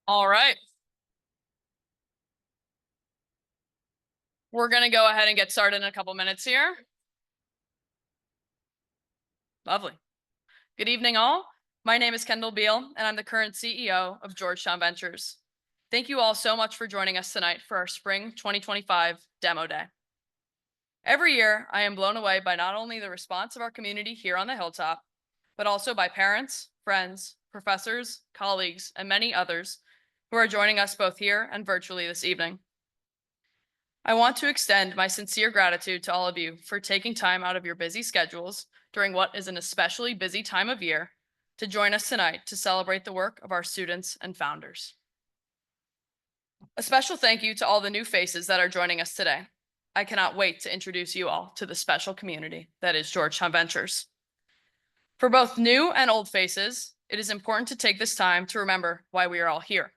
All right. We're going to go ahead and get started in a couple minutes here. Lovely. Good evening, all. My name is Kendall Beal, and I'm the current CEO of Georgetown Ventures. Thank you all so much for joining us tonight for our Spring 2025 Demo Day. Every year, I am blown away by not only the response of our community here on the Hilltop, but also by parents, friends, professors, colleagues, and many others who are joining us both here and virtually this evening. I want to extend my sincere gratitude to all of you for taking time out of your busy schedules during what is an especially busy time of year to join us tonight to celebrate the work of our students and founders. A special thank you to all the new faces that are joining us today. I cannot wait to introduce you all to the special community that is Georgetown Ventures. For both new and old faces, it is important to take this time to remember why we are all here.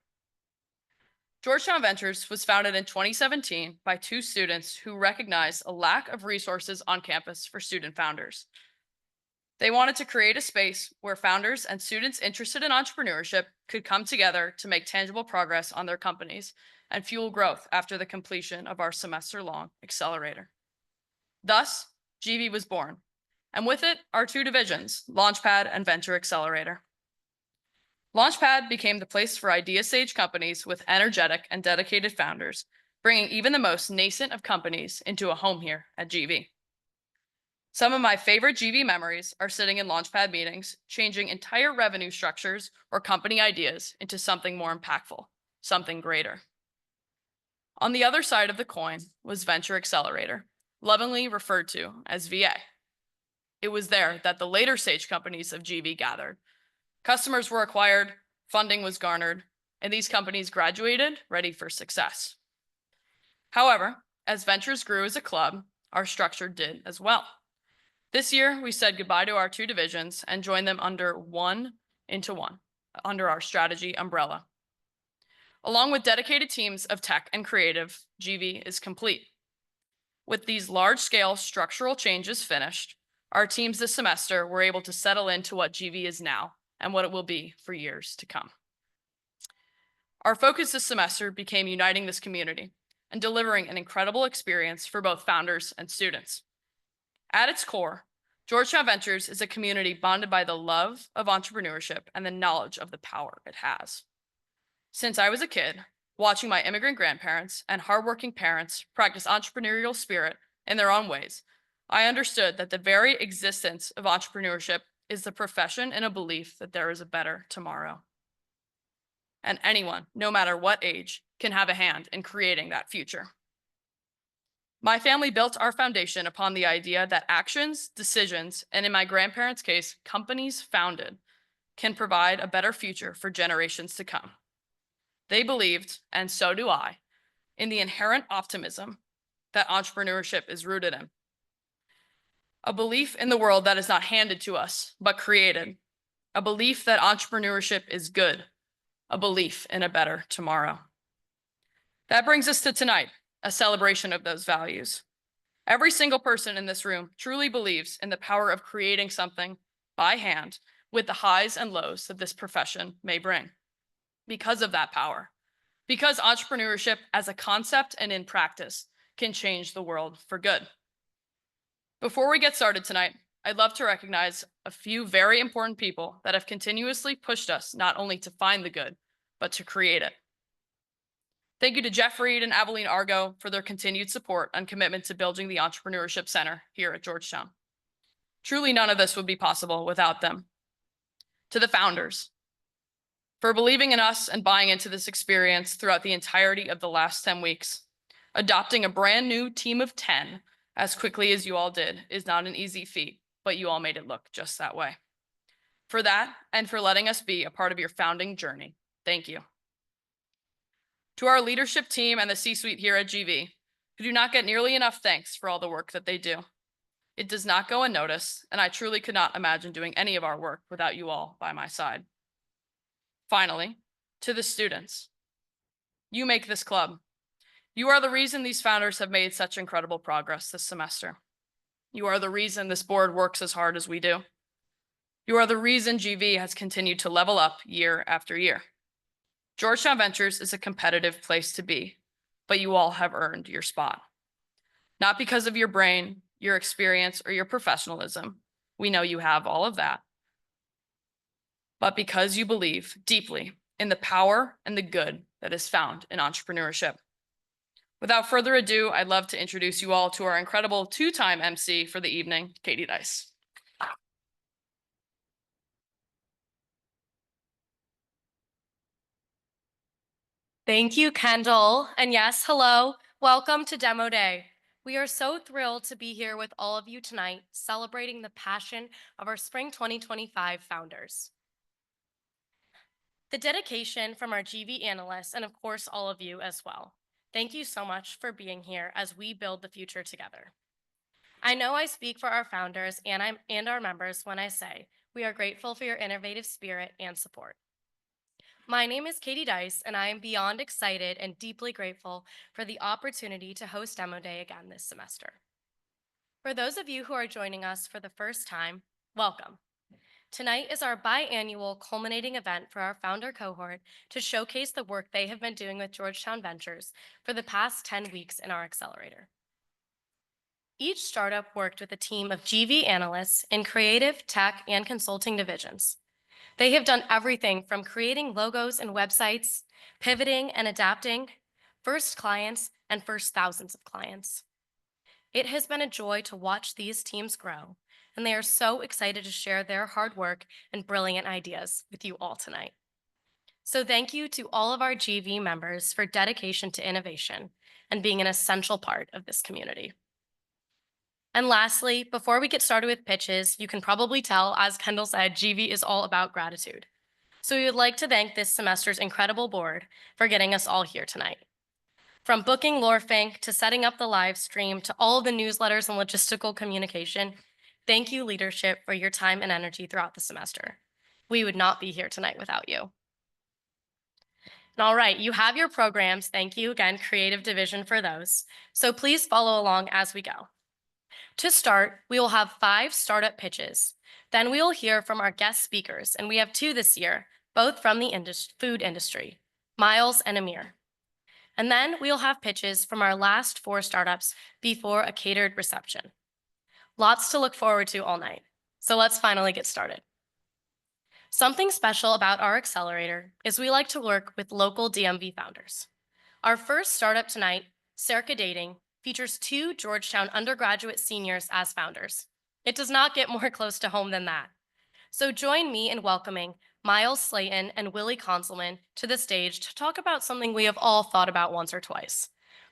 Georgetown Ventures was founded in 2017 by two students who recognized a lack of resources on campus for student founders. They wanted to create a space where founders and students interested in entrepreneurship could come together to make tangible progress on their companies and fuel growth after the completion of our semester-long accelerator. Thus, GV was born, and with it, our two divisions, Launchpad and Venture Accelerator. Launchpad became the place for idea-stage companies with energetic and dedicated founders, bringing even the most nascent of companies into a home here at GV. Some of my favorite GV memories are sitting in Launchpad meetings, changing entire revenue structures or company ideas into something more impactful, something greater. On the other side of the coin was Venture Accelerator, lovingly referred to as VA. It was there that the later stage companies of GV gathered. Customers were acquired, funding was garnered, and these companies graduated ready for success. However, as Ventures grew as a club, our structure did as well. This year, we said goodbye to our two divisions and joined them under our strategy umbrella. Along with dedicated teams of tech and creative, GV is complete. With these large-scale structural changes finished, our teams this semester were able to settle into what GV is now and what it will be for years to come. Our focus this semester became uniting this community and delivering an incredible experience for both founders and students. At its core, Georgetown Ventures is a community bonded by the love of entrepreneurship and the knowledge of the power it has. Since I was a kid, watching my immigrant grandparents and hardworking parents practice entrepreneurial spirit in their own ways, I understood that the very existence of entrepreneurship is the profession and a belief that there is a better tomorrow. And anyone, no matter what age, can have a hand in creating that future. My family built our foundation upon the idea that actions, decisions, and in my grandparents' case, companies founded, can provide a better future for generations to come. They believed, and so do I, in the inherent optimism that entrepreneurship is rooted in. A belief in the world that is not handed to us, but created. A belief that entrepreneurship is good. A belief in a better tomorrow. That brings us to tonight, a celebration of those values. Every single person in this room truly believes in the power of creating something by hand with the highs and lows that this profession may bring. Because of that power, because entrepreneurship as a concept and in practice can change the world for good. Before we get started tonight, I'd love to recognize a few very important people that have continuously pushed us not only to find the good, but to create it. Thank you to Jeff Reed and Aveline Argo for their continued support and commitment to building the Entrepreneurship Center here at Georgetown. Truly, none of this would be possible without them. To the founders, for believing in us and buying into this experience throughout the entirety of the last 10 weeks. Adopting a brand new team of 10 as quickly as you all did is not an easy feat, but you all made it look just that way. For that, and for letting us be a part of your founding journey, thank you. To our leadership team and the C-suite here at GV, who do not get nearly enough thanks for all the work that they do. It does not go unnoticed, and I truly could not imagine doing any of our work without you all by my side. Finally, to the students. You make this club. You are the reason these founders have made such incredible progress this semester. You are the reason this board works as hard as we do. You are the reason GV has continued to level up year after year. Georgetown Ventures is a competitive place to be, but you all have earned your spot. Not because of your brain, your experience, or your professionalism. We know you have all of that. But because you believe deeply in the power and the good that is found in entrepreneurship. Without further ado, I'd love to introduce you all to our incredible two-time MC for the evening, Katie Dice. Thank you, Kendall. And yes, hello, welcome to Demo Day. We are so thrilled to be here with all of you tonight, celebrating the passion of our Spring 2025 founders. The dedication from our GV analysts, and of course, all of you as well. Thank you so much for being here as we build the future together. I know I speak for our founders and our members when I say we are grateful for your innovative spirit and support. My name is Katie Dice, and I am beyond excited and deeply grateful for the opportunity to host Demo Day again this semester. For those of you who are joining us for the first time, welcome. Tonight is our biannual culminating event for our founder cohort to showcase the work they have been doing with Georgetown Ventures for the past 10 weeks in our accelerator. Each startup worked with a team of GV analysts in creative, tech, and consulting divisions. They have done everything from creating logos and websites, pivoting and adapting, first clients, and first thousands of clients. It has been a joy to watch these teams grow, and they are so excited to share their hard work and brilliant ideas with you all tonight. So thank you to all of our GV members for dedication to innovation and being an essential part of this community. And lastly, before we get started with pitches, you can probably tell, as Kendall said, GV is all about gratitude. So we would like to thank this semester's incredible board for getting us all here tonight. From booking Lorfink to setting up the live stream to all of the newsletters and logistical communication, thank you, leadership, for your time and energy throughout the semester. We would not be here tonight without you. And all right, you have your programs. Thank you again, Creative Division, for those. So please follow along as we go. To start, we will have 5 startup pitches. Then we will hear from our guest speakers, and we have 2 this year, both from the food industry, Miles and Amir. And then we'll have pitches from our last 4 startups before a catered reception. Lots to look forward to all night. So let's finally get started. Something special about our accelerator is we like to work with local DMV founders. Our first startup tonight, Circa Dating, features 2 Georgetown undergraduate seniors as founders. It does not get more close to home than that. So join me in welcoming Miles Slayton and Willie Conselman to the stage to talk about something we have all thought about once or twice,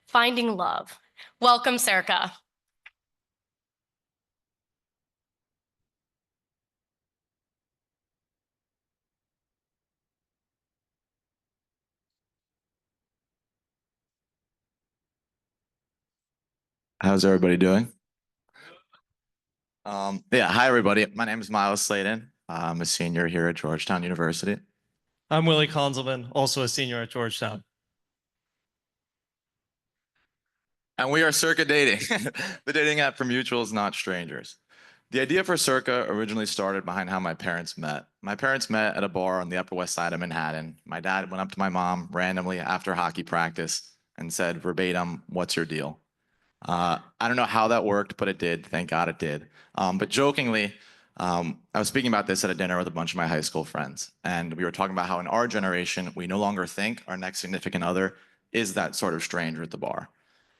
finding love. Welcome, Circa. How's everybody doing? Yeah, hi everybody. My name is Miles Slayton. I'm a senior here at Georgetown University. I'm Willie Conselman, also a senior at Georgetown. And we are Circa Dating, the dating app for mutuals, not strangers. The idea for Circa originally started behind how my parents met. My parents met at a bar on the Upper West Side of Manhattan. My dad went up to my mom randomly after hockey practice and said verbatim, "What's your deal?" I don't know how that worked, but it did. Thank God it did. But jokingly, I was speaking about this at a dinner with a bunch of my high school friends, and we were talking about how in our generation, we no longer think our next significant other is that sort of stranger at the bar.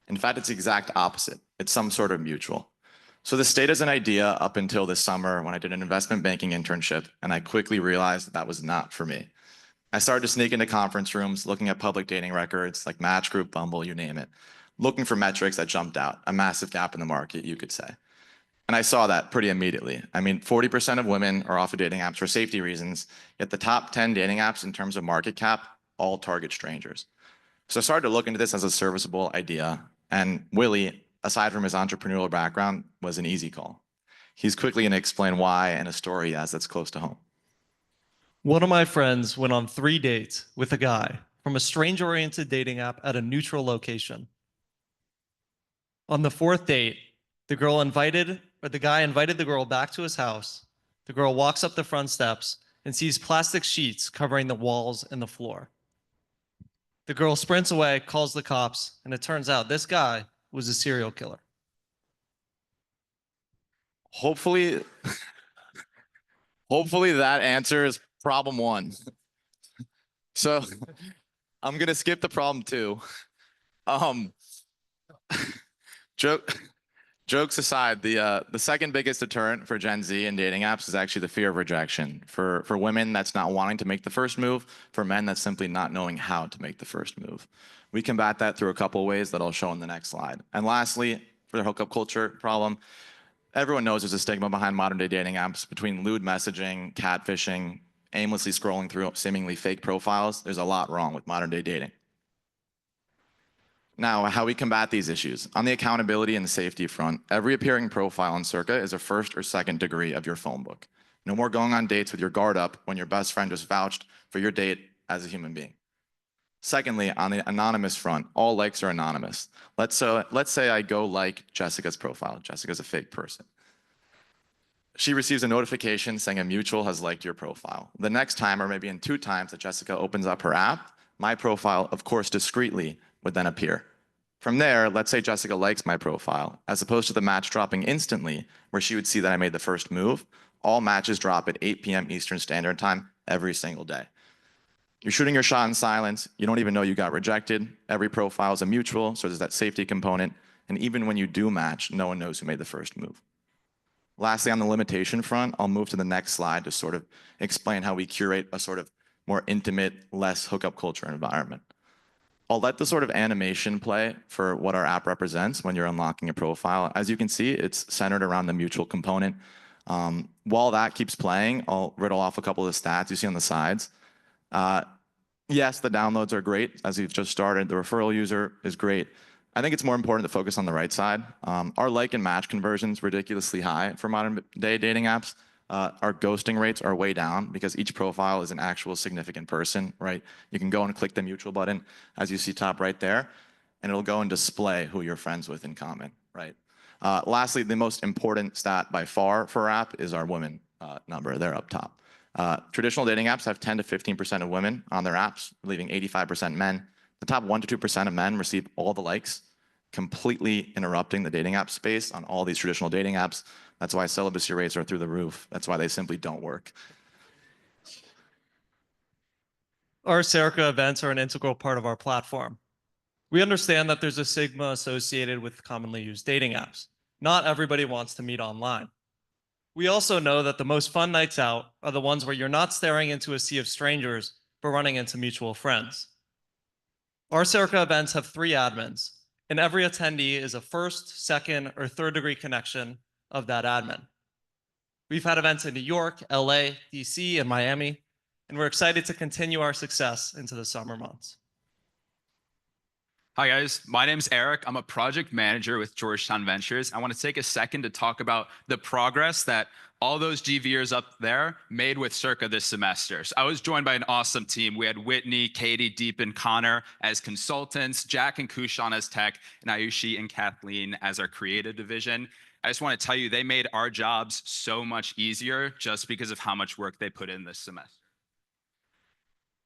In fact, it's the exact opposite. It's some sort of mutual. So this stayed as an idea up until this summer when I did an investment banking internship, and I quickly realized that was not for me. I started to sneak into conference rooms, looking at public dating records like Match Group, Bumble, you name it, looking for metrics that jumped out, a massive gap in the market, you could say. And I saw that pretty immediately. I mean, 40% of women are off of dating apps for safety reasons, yet the top 10 dating apps in terms of market cap all target strangers. So I started to look into this as a serviceable idea, and Willie, aside from his entrepreneurial background, was an easy call. He's quickly going to explain why and a story he has that's close to home. One of my friends went on 3 dates with a guy from a strange-oriented dating app at a neutral location. On the 4th date, the guy invited the girl back to his house. The girl walks up the front steps and sees plastic sheets covering the walls and the floor. The girl sprints away, calls the cops, and it turns out this guy was a serial killer. Hopefully, hopefully that answer is problem one. So I'm gonna skip the problem two. Um, joke, jokes aside, the second biggest deterrent for Gen Z and dating apps is actually the fear of rejection. For women, that's not wanting to make the first move. For men, that's simply not knowing how to make the first move. We combat that through a couple of ways that I'll show in the next slide. And lastly, for the hookup culture problem, everyone knows there's a stigma behind modern day dating apps between lewd messaging, catfishing, aimlessly scrolling through seemingly fake profiles. There's a lot wrong with modern day dating. Now, how we combat these issues. On the accountability and the safety front, every appearing profile on Circa is a first or second degree of your phone book. No more going on dates with your guard up when your best friend just vouched for your date as a human being. Secondly, on the anonymous front, all likes are anonymous. Let's say I go like Jessica's profile. Jessica's a fake person. She receives a notification saying a mutual has liked your profile. The next time, or maybe in 2 times that Jessica opens up her app, my profile, of course, discreetly would then appear. From there, let's say Jessica likes my profile, as opposed to the match dropping instantly, where she would see that I made the first move. All matches drop at 8 p.m. Eastern Standard Time every single day. You're shooting your shot in silence. You don't even know you got rejected. Every profile is a mutual, so there's that safety component. And even when you do match, no one knows who made the first move. Lastly, on the limitation front, I'll move to the next slide to sort of explain how we curate a sort of more intimate, less hookup culture environment. I'll let the sort of animation play for what our app represents when you're unlocking a profile. As you can see, it's centered around the mutual component. While that keeps playing, I'll riddle off a couple of the stats you see on the sides. Yes, the downloads are great. As we've just started, the referral user is great. I think it's more important to focus on the right side. Our like and match conversions ridiculously high for modern day dating apps. Our ghosting rates are way down because each profile is an actual significant person, right? You can go and click the mutual button, as you see top right there, and it'll go and display who you're friends with in common, right? Lastly, the most important stat by far for our app is our women number. They're up top. Traditional dating apps have 10 to 15% of women on their apps, leaving 85% men. The top 1 to 2% of men receive all the likes, completely interrupting the dating app space on all these traditional dating apps. That's why celibacy rates are through the roof. That's why they simply don't work. Our Circa events are an integral part of our platform. We understand that there's a stigma associated with commonly used dating apps. Not everybody wants to meet online. We also know that the most fun nights out are the ones where you're not staring into a sea of strangers, but running into mutual friends. Our Circa events have 3 admins, and every attendee is a first, second, or third degree connection of that admin. We've had events in New York, LA, DC, and Miami, and we're excited to continue our success into the summer months. Hi guys, my name's Eric. I'm a project manager with Georgetown Ventures. I want to take a second to talk about the progress that all those GVers up there made with Circa this semester. So I was joined by an awesome team. We had Whitney, Katie, Deep, and Connor as consultants, Jack and Kushan as tech, and Ayushi and Kathleen as our creative division. I just want to tell you, they made our jobs so much easier just because of how much work they put in this semester.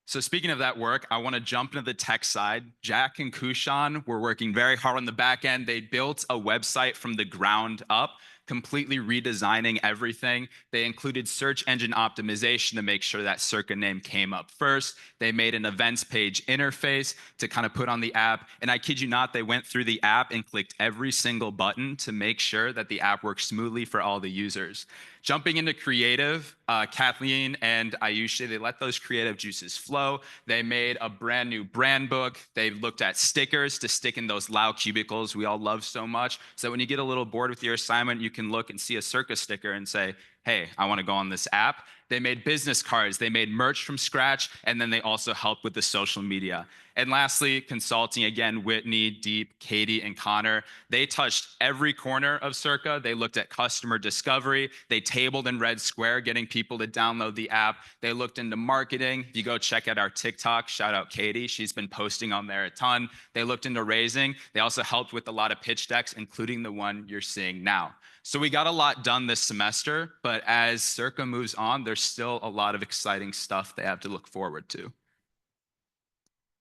So speaking of that work, I want to jump into the tech side. Jack and Kushan were working very hard on the back end. They built a website from the ground up, completely redesigning everything. They included search engine optimization to make sure that Circa name came up first. They made an events page interface to kind of put on the app. And I kid you not, they went through the app and clicked every single button to make sure that the app works smoothly for all the users. Jumping into creative, Kathleen and Ayushi, they let those creative juices flow. They made a brand new brand book. They looked at stickers to stick in those loud cubicles we all love so much. So when you get a little bored with your assignment, you can look and see a Circa sticker and say, hey, I want to go on this app. They made business cards, they made merch from scratch, and then they also helped with the social media. And lastly, consulting, again, Whitney, Deep, Katie, and Connor. They touched every corner of Circa. They looked at customer discovery. They tabled in Red Square, getting people to download the app. They looked into marketing. If you go check out our TikTok, shout out Katie. She's been posting on there a ton. They looked into raising. They also helped with a lot of pitch decks, including the one you're seeing now. So we got a lot done this semester, but as Circa moves on, there's still a lot of exciting stuff they have to look forward to.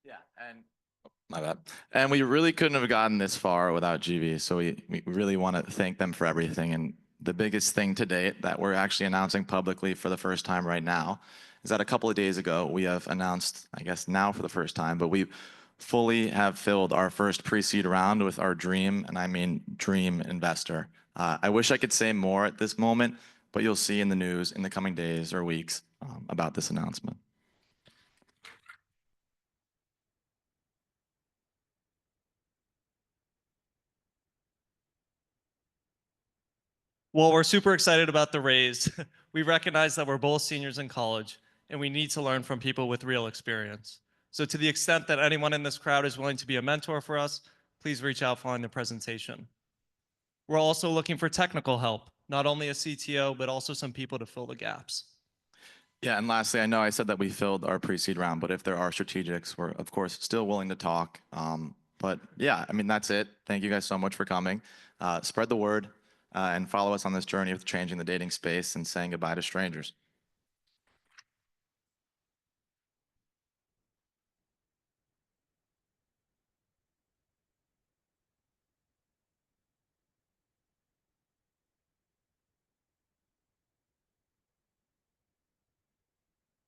Yeah, and My bad. And we really couldn't have gotten this far without GV. So we really want to thank them for everything. And the biggest thing to date that we're actually announcing publicly for the first time right now is that a couple of days ago, we have announced, I guess now for the first time, but we fully have filled our first pre-seed round with our dream, and I mean dream investor. I wish I could say more at this moment, but you'll see in the news in the coming days or weeks about this announcement. Well, we're super excited about the raise. We recognize that we're both seniors in college and we need to learn from people with real experience. So to the extent that anyone in this crowd is willing to be a mentor for us, please reach out following the presentation. We're also looking for technical help, not only a CTO, but also some people to fill the gaps. Yeah, and lastly, I know I said that we filled our pre-seed round, but if there are strategics, we're of course still willing to talk. But yeah, I mean, that's it. Thank you guys so much for coming. Spread the word and follow us on this journey of changing the dating space and saying goodbye to strangers.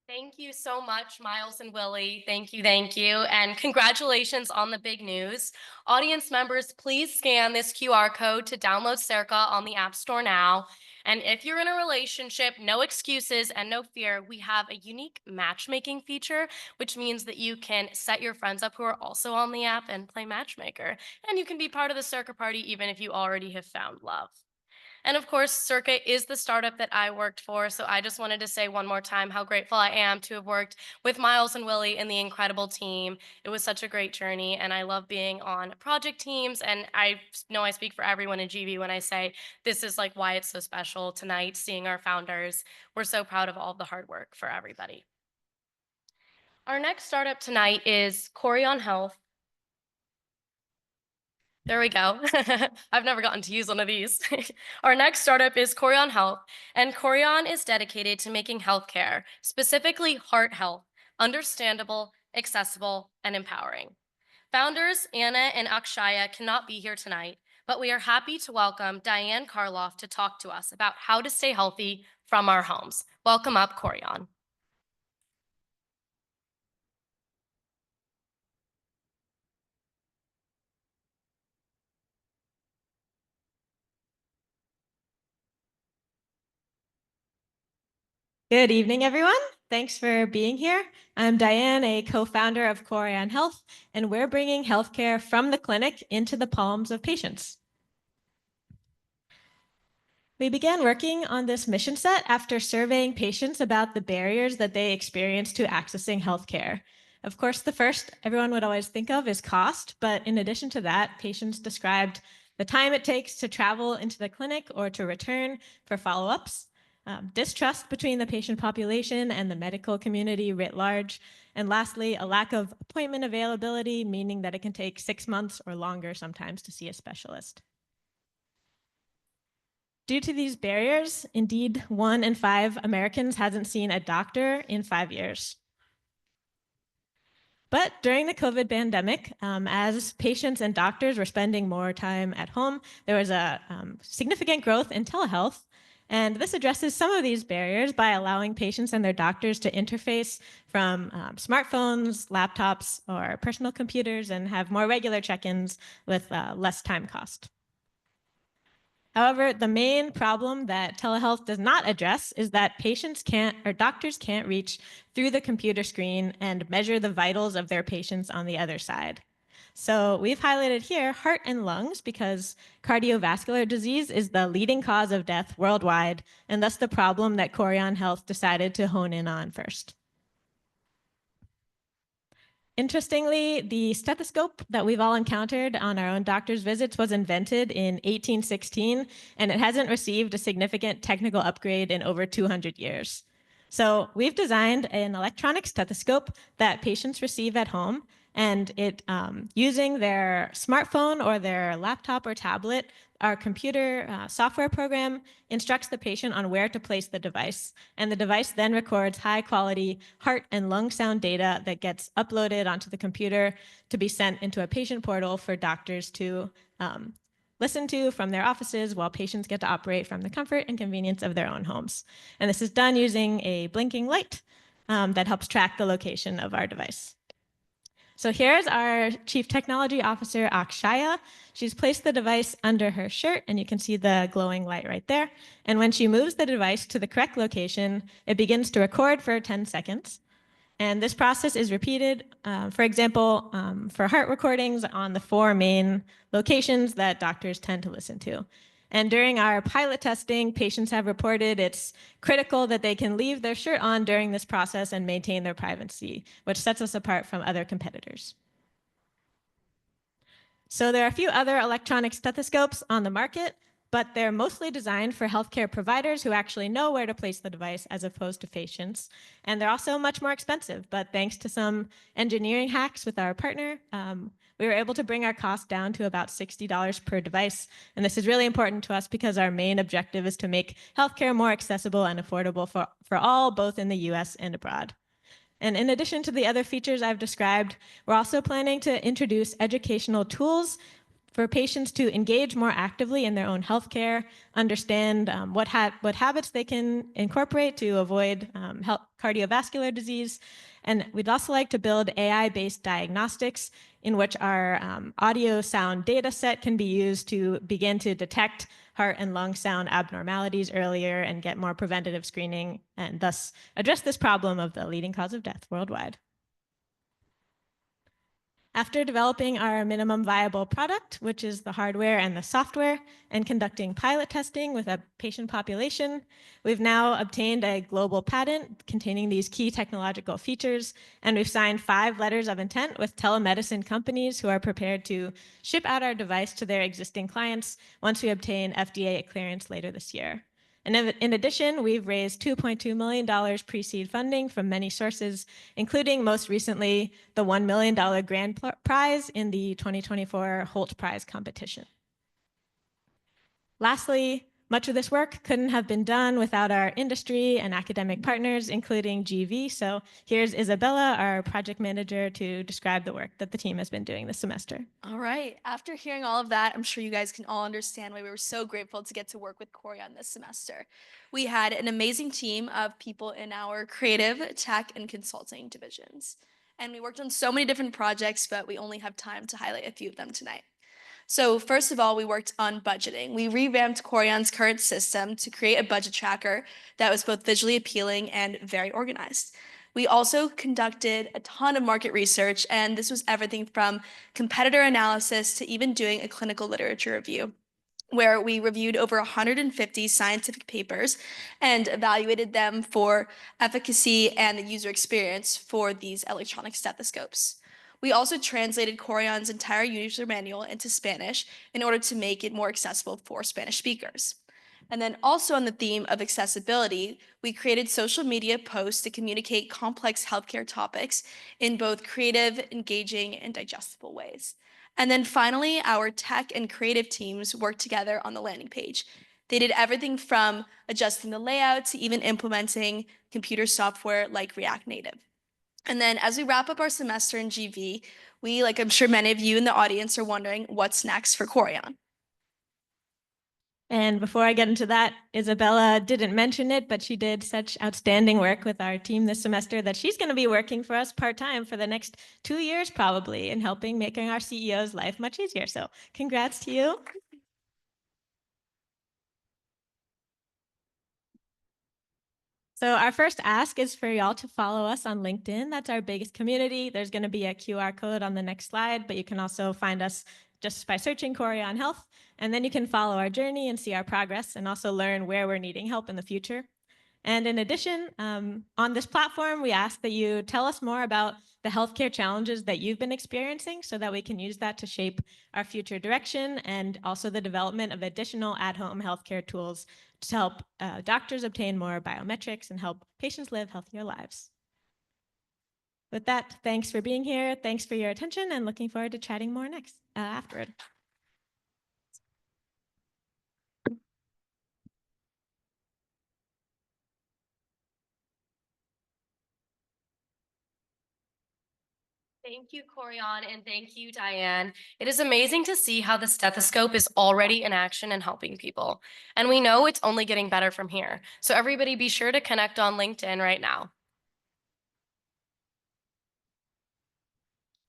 Thank you so much, Miles and Willie. Thank you, and congratulations on the big news. Audience members, please scan this QR code to download Circa on the App Store now. And if you're in a relationship, no excuses and no fear, we have a unique matchmaking feature, which means that you can set your friends up who are also on the app and play matchmaker. And you can be part of the Circa party even if you already have found love. And of course, Circa is the startup that I worked for. So I just wanted to say one more time how grateful I am to have worked with Miles and Willie and the incredible team. It was such a great journey, and I love being on project teams. And I know I speak for everyone in GV when I say this is like why it's so special tonight, seeing our founders. We're so proud of all the hard work for everybody. Our next startup tonight is Corion Health. There we go. I've never gotten to use one of these. Our next startup is Corion Health, and Corion is dedicated to making healthcare, specifically heart health, understandable, accessible, and empowering. Founders Anna and Akshaya cannot be here tonight, but we are happy to welcome Diane Karloff to talk to us about how to stay healthy from our homes. Welcome up, Corion. Good evening, everyone. Thanks for being here. I'm Diane, a co-founder of Corion Health, and we're bringing healthcare from the clinic into the palms of patients. We began working on this mission set after surveying patients about the barriers that they experience to accessing healthcare. Of course, the first everyone would always think of is cost, but in addition to that, patients described the time it takes to travel into the clinic or to return for follow-ups, distrust between the patient population and the medical community writ large, and lastly, a lack of appointment availability, meaning that it can take 6 months or longer sometimes to see a specialist. Due to these barriers, indeed, 1 in 5 Americans hasn't seen a doctor in 5 years. But during the COVID pandemic, as patients and doctors were spending more time at home, there was a significant growth in telehealth. And this addresses some of these barriers by allowing patients and their doctors to interface from smartphones, laptops, or personal computers and have more regular check-ins with less time cost. However, the main problem that telehealth does not address is that patients can't, or doctors can't reach through the computer screen and measure the vitals of their patients on the other side. So we've highlighted here heart and lungs because cardiovascular disease is the leading cause of death worldwide, and thus the problem that Corion Health decided to hone in on first. Interestingly, the stethoscope that we've all encountered on our own doctor's visits was invented in 1816, and it hasn't received a significant technical upgrade in over 200 years. So we've designed an electronic stethoscope that patients receive at home, and it using their smartphone or their laptop or tablet, our computer software program instructs the patient on where to place the device, and the device then records high-quality heart and lung sound data that gets uploaded onto the computer to be sent into a patient portal for doctors to listen to from their offices, while patients get to operate from the comfort and convenience of their own homes. And this is done using a blinking light that helps track the location of our device. So here's our Chief Technology Officer, Akshaya. She's placed the device under her shirt, and you can see the glowing light right there. And when she moves the device to the correct location, it begins to record for 10 seconds. And this process is repeated, for example, for heart recordings on the 4 main locations that doctors tend to listen to. And during our pilot testing, patients have reported it's critical that they can leave their shirt on during this process and maintain their privacy, which sets us apart from other competitors. So there are a few other electronic stethoscopes on the market, but they're mostly designed for healthcare providers who actually know where to place the device as opposed to patients. And they're also much more expensive, but thanks to some engineering hacks with our partner, we were able to bring our cost down to about $60 per device. And this is really important to us because our main objective is to make healthcare more accessible and affordable for all, both in the US and abroad. And in addition to the other features I've described, we're also planning to introduce educational tools for patients to engage more actively in their own healthcare, understand what habits they can incorporate to avoid cardiovascular disease. And we'd also like to build AI-based diagnostics in which our audio sound data set can be used to begin to detect heart and lung sound abnormalities earlier and get more preventative screening, and thus address this problem of the leading cause of death worldwide. After developing our minimum viable product, which is the hardware and the software, and conducting pilot testing with a patient population, we've now obtained a global patent containing these key technological features, and we've signed 5 letters of intent with telemedicine companies who are prepared to ship out our device to their existing clients once we obtain FDA clearance later this year. And in addition, we've raised $2.2 million pre-seed funding from many sources, including most recently the $1 million grand prize in the 2024 Holt Prize competition. Lastly, much of this work couldn't have been done without our industry and academic partners, including GV. So here's Isabella, our project manager, to describe the work that the team has been doing this semester. All right. After hearing all of that, I'm sure you guys can all understand why we were so grateful to get to work with Corian this semester. We had an amazing team of people in our creative, tech, and consulting divisions. And we worked on so many different projects, but we only have time to highlight a few of them tonight. So first of all, we worked on budgeting. We revamped Corian's current system to create a budget tracker that was both visually appealing and very organized. We also conducted a ton of market research, and this was everything from competitor analysis to even doing a clinical literature review, where we reviewed over 150 scientific papers and evaluated them for efficacy and the user experience for these electronic stethoscopes. We also translated Corian's entire user manual into Spanish in order to make it more accessible for Spanish speakers. And then also on the theme of accessibility, we created social media posts to communicate complex healthcare topics in both creative, engaging, and digestible ways. And then finally, our tech and creative teams worked together on the landing page. They did everything from adjusting the layout to even implementing computer software like React Native. And then as we wrap up our semester in GV, we, like I'm sure many of you in the audience are wondering, what's next for Corian? And before I get into that, Isabella didn't mention it, but she did such outstanding work with our team this semester that she's going to be working for us part-time for the next 2 years probably, and helping making our CEO's life much easier. So congrats to you. So our first ask is for y'all to follow us on LinkedIn. That's our biggest community. There's going to be a QR code on the next slide, but you can also find us just by searching Corian Health. And then you can follow our journey and see our progress and also learn where we're needing help in the future. And in addition, on this platform, we ask that you tell us more about the healthcare challenges that you've been experiencing so that we can use that to shape our future direction, and also the development of additional at-home healthcare tools to help doctors obtain more biometrics and help patients live healthier lives. With that, thanks for being here. Thanks for your attention, and looking forward to chatting more next afterward. Thank you, Corian, and thank you, Diane. It is amazing to see how the stethoscope is already in action and helping people. And we know it's only getting better from here. So everybody be sure to connect on LinkedIn right now.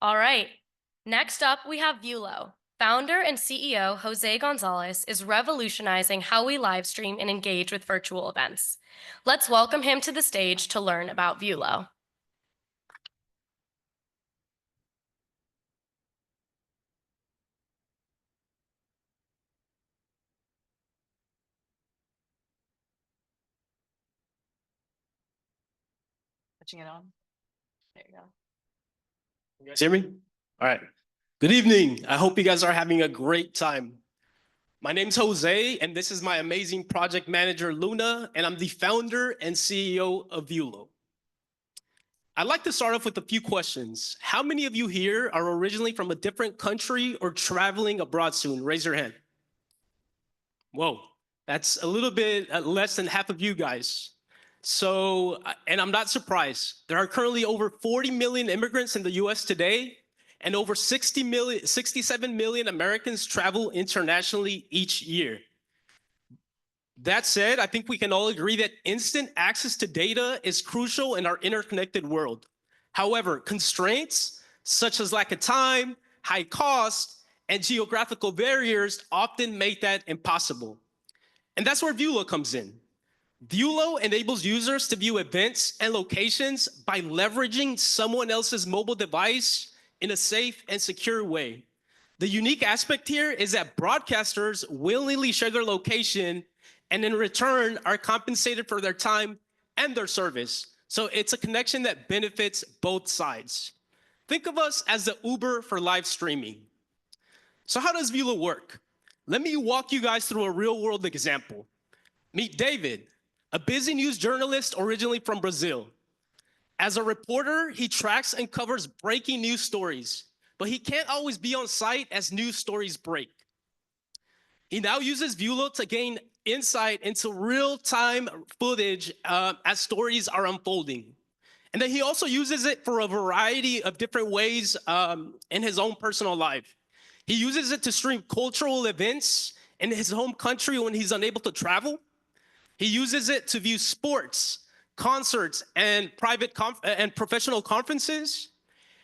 All right, next up we have Vulo. Founder and CEO Jose Gonzalez is revolutionizing how we live stream and engage with virtual events. Let's welcome him to the stage to learn about Vulo. Switching it on. There you go. You guys hear me? All right. Good evening. I hope you guys are having a great time. My name's Jose, and this is my amazing project manager, Luna, and I'm the founder and CEO of Vulo. I'd like to start off with a few questions. How many of you here are originally from a different country or traveling abroad soon? Raise your hand. Whoa, that's a little bit less than half of you guys. So, and I'm not surprised. There are currently over 40 million immigrants in the US today, and over 67 million Americans travel internationally each year. That said, I think we can all agree that instant access to data is crucial in our interconnected world. However, constraints such as lack of time, high cost, and geographical barriers often make that impossible. And that's where Vulo comes in. Vulo enables users to view events and locations by leveraging someone else's mobile device in a safe and secure way. The unique aspect here is that broadcasters willingly share their location and in return are compensated for their time and their service. So it's a connection that benefits both sides. Think of us as the Uber for live streaming. So how does Vulo work? Let me walk you guys through a real world example. Meet David, a busy news journalist originally from Brazil. As a reporter, he tracks and covers breaking news stories, but he can't always be on site as news stories break. He now uses Vulo to gain insight into real-time footage as stories are unfolding. And then he also uses it for a variety of different ways in his own personal life. He uses it to stream cultural events in his home country when he's unable to travel. He uses it to view sports, concerts, and private and professional conferences.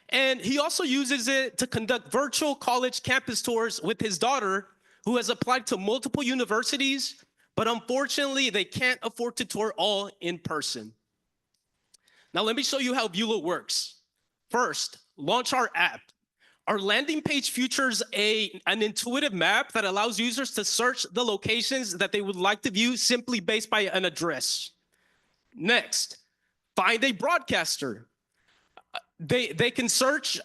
And he also uses it to conduct virtual college campus tours with his daughter, who has applied to multiple universities, but unfortunately, they can't afford to tour all in person. Now, let me show you how Vulo works. First, launch our app. Our landing page features an intuitive map that allows users to search the locations that they would like to view simply based by an address. Next, find a broadcaster. They can search,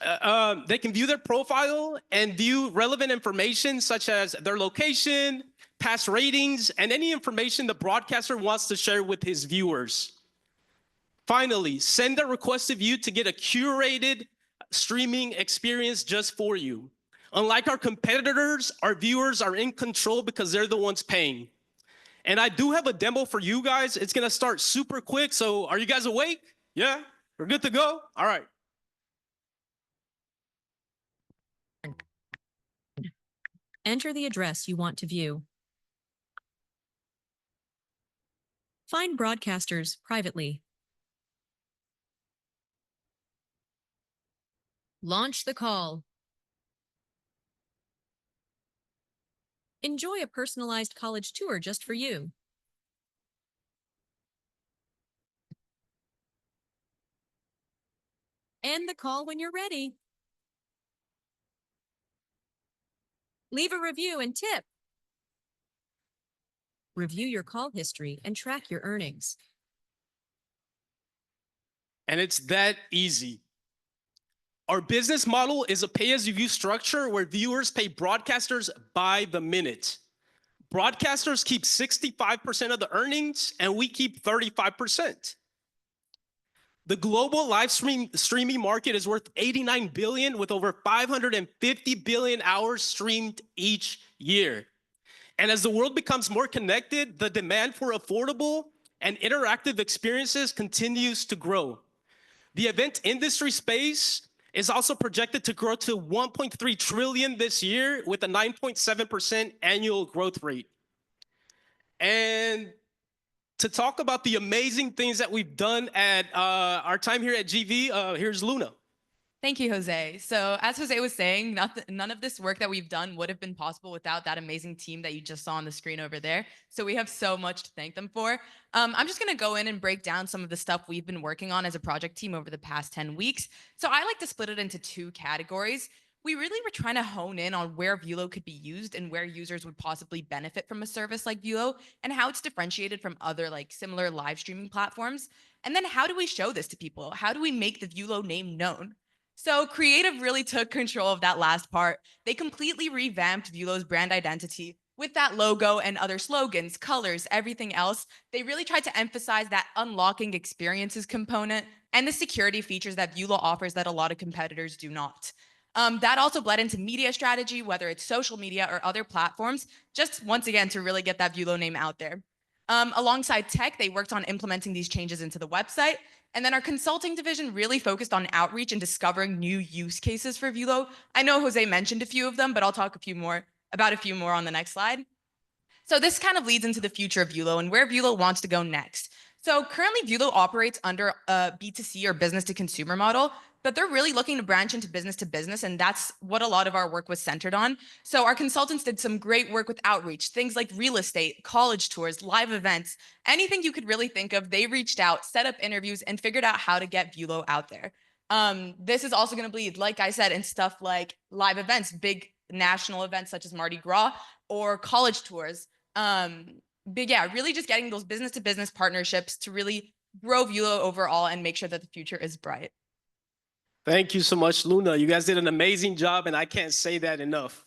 they can view their profile and view relevant information such as their location, past ratings, and any information the broadcaster wants to share with his viewers. Finally, send a request to view to get a curated streaming experience just for you. Unlike our competitors, our viewers are in control because they're the ones paying. And I do have a demo for you guys. It's gonna start super quick. So are you guys awake? Yeah, we're good to go? All right. Enter the address you want to view. Find broadcasters privately. Launch the call. Enjoy a personalized college tour just for you. End the call when you're ready. Leave a review and tip. Review your call history and track your earnings. And it's that easy. Our business model is a pay-as-you-view structure where viewers pay broadcasters by the minute. Broadcasters keep 65% of the earnings, and we keep 35%. The global live streaming market is worth $89 billion with over 550 billion hours streamed each year. And as the world becomes more connected, the demand for affordable and interactive experiences continues to grow. The event industry space is also projected to grow to 1.3 trillion this year with a 9.7% annual growth rate. And to talk about the amazing things that we've done at our time here at GV, here's Luna. Thank you, Jose. So as Jose was saying, none of this work that we've done would have been possible without that amazing team that you just saw on the screen over there. So we have so much to thank them for. I'm just gonna go in and break down some of the stuff we've been working on as a project team over the past 10 weeks. So I like to split it into two categories. We really were trying to hone in on where Vulo could be used and where users would possibly benefit from a service like Vulo and how it's differentiated from other like similar live streaming platforms. And then how do we show this to people? How do we make the Vulo name known? So creative really took control of that last part. They completely revamped Vulo's brand identity with that logo and other slogans, colors, everything else. They really tried to emphasize that unlocking experiences component and the security features that Vulo offers that a lot of competitors do not. That also bled into media strategy, whether it's social media or other platforms, just once again to really get that Vulo name out there. Alongside tech, they worked on implementing these changes into the website. And then our consulting division really focused on outreach and discovering new use cases for Vulo. I know Jose mentioned a few of them, but I'll talk about a few more on the next slide. So this kind of leads into the future of Vulo and where Vulo wants to go next. So currently Vulo operates under a B2C or business to consumer model, but they're really looking to branch into business to business, and that's what a lot of our work was centered on. So our consultants did some great work with outreach, things like real estate, college tours, live events, anything you could really think of. They reached out, set up interviews, and figured out how to get Vulo out there. This is also going to bleed, like I said, in stuff like live events, big national events such as Mardi Gras or college tours. But yeah, really just getting those business to business partnerships to really grow Vulo overall and make sure that the future is bright. Thank you so much, Luna. You guys did an amazing job, and I can't say that enough.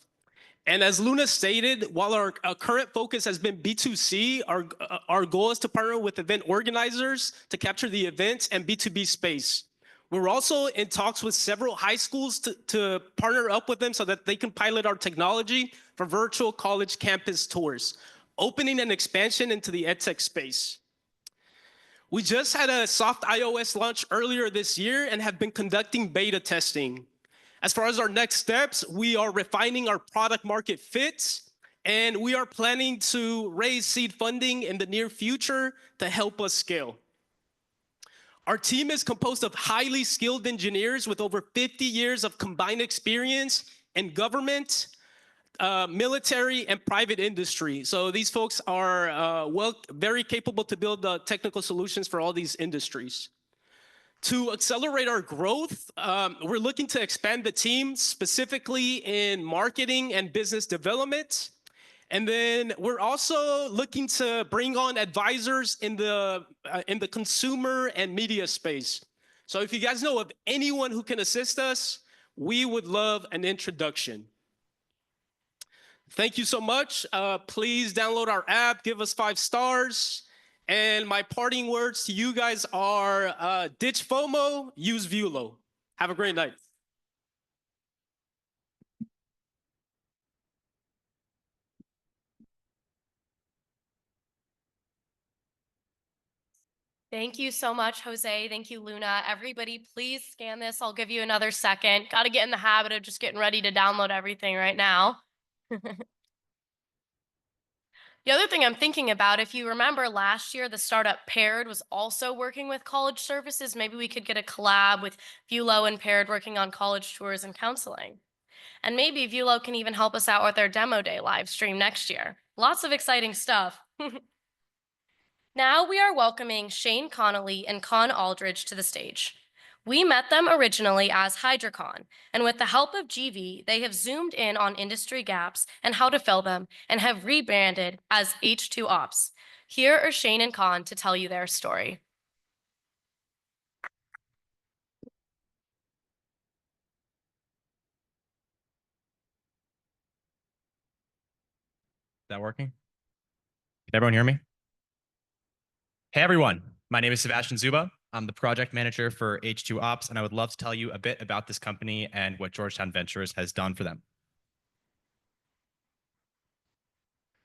And as Luna stated, while our current focus has been B2C, our goal is to partner with event organizers to capture the events and B2B space. We're also in talks with several high schools to partner up with them so that they can pilot our technology for virtual college campus tours, opening an expansion into the edtech space. We just had a soft iOS launch earlier this year and have been conducting beta testing. As far as our next steps, we are refining our product market fit, and we are planning to raise seed funding in the near future to help us scale. Our team is composed of highly skilled engineers with over 50 years of combined experience in government, military, and private industry. So these folks are very capable to build technical solutions for all these industries. To accelerate our growth, we're looking to expand the team specifically in marketing and business development. And then we're also looking to bring on advisors in the consumer and media space. So if you guys know of anyone who can assist us, we would love an introduction. Thank you so much. Please download our app, give us 5 stars. And my parting words to you guys are ditch FOMO, use Vulo. Have a great night. Thank you so much, Jose. Thank you, Luna. Everybody, please scan this. I'll give you another second. Got to get in the habit of just getting ready to download everything right now. The other thing I'm thinking about, if you remember last year, the startup Paired was also working with college services. Maybe we could get a collab with Vulo and Paired working on college tours and counseling. And maybe Vulo can even help us out with our demo day live stream next year. Lots of exciting stuff. Now we are welcoming Shane Connolly and Con Aldridge to the stage. We met them originally as HydroCon, and with the help of GV, they have zoomed in on industry gaps and how to fill them, and have rebranded as H2 Ops. Here are Shane and Con to tell you their story. Is that working? Can everyone hear me? Hey everyone, my name is Sebastian Zuba. I'm the project manager for H2 Ops, and I would love to tell you a bit about this company and what Georgetown Ventures has done for them.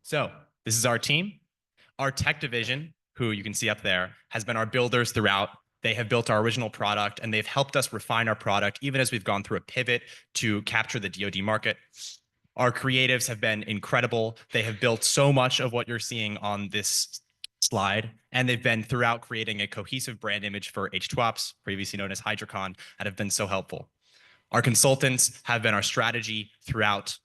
So this is our team. Our tech division, who you can see up there, has been our builders throughout. They have built our original product, and they've helped us refine our product even as we've gone through a pivot to capture the DoD market. Our creatives have been incredible. They have built so much of what you're seeing on this slide, and they've been throughout creating a cohesive brand image for H2Ops, previously known as HydroCon, and have been so helpful. Our consultants have been our strategy throughout.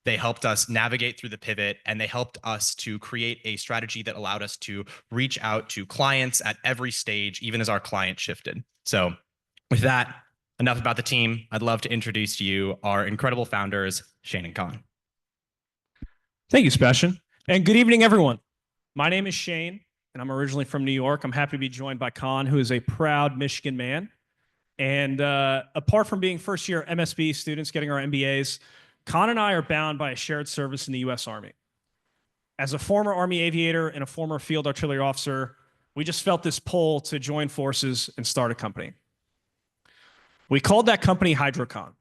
They helped us navigate through the pivot, and they helped us to create a strategy that allowed us to reach out to clients at every stage, even as our client shifted. So with that, enough about the team. I'd love to introduce to you our incredible founders, Shane and Con. Thank you, Sebastian. And good evening, everyone. My name is Shane, and I'm originally from New York. I'm happy to be joined by Con, who is a proud Michigan man. And apart from being first-year MSB students getting our MBAs, Con and I are bound by a shared service in the U.S. Army. As a former Army aviator and a former field artillery officer, we just felt this pull to join forces and start a company. We called that company HydroCon,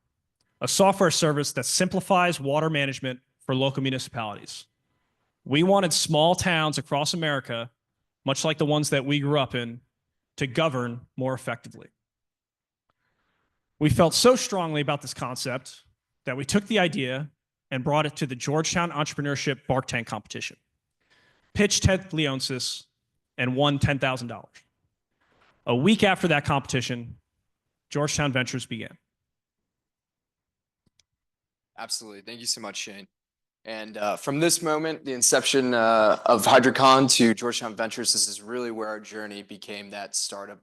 a software service that simplifies water management for local municipalities. We wanted small towns across America, much like the ones that we grew up in, to govern more effectively. We felt so strongly about this concept that we took the idea and brought it to the Georgetown Entrepreneurship Bark Tank Competition, pitched Ted Leonsis, and won $10,000. A week after that competition, Georgetown Ventures began. Absolutely. Thank you so much, Shane. And from this moment, the inception of HydroCon to Georgetown Ventures, this is really where our journey became that startup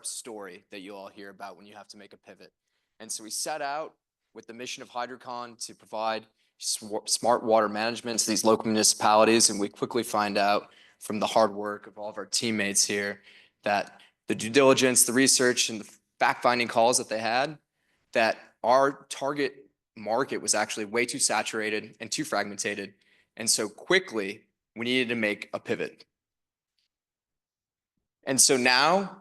story that you all hear about when you have to make a pivot. And so we set out with the mission of HydroCon to provide smart water management to these local municipalities. And we quickly find out from the hard work of all of our teammates here that the due diligence, the research, and the fact-finding calls that they had, that our target market was actually way too saturated and too fragmented. And so quickly, we needed to make a pivot. And so now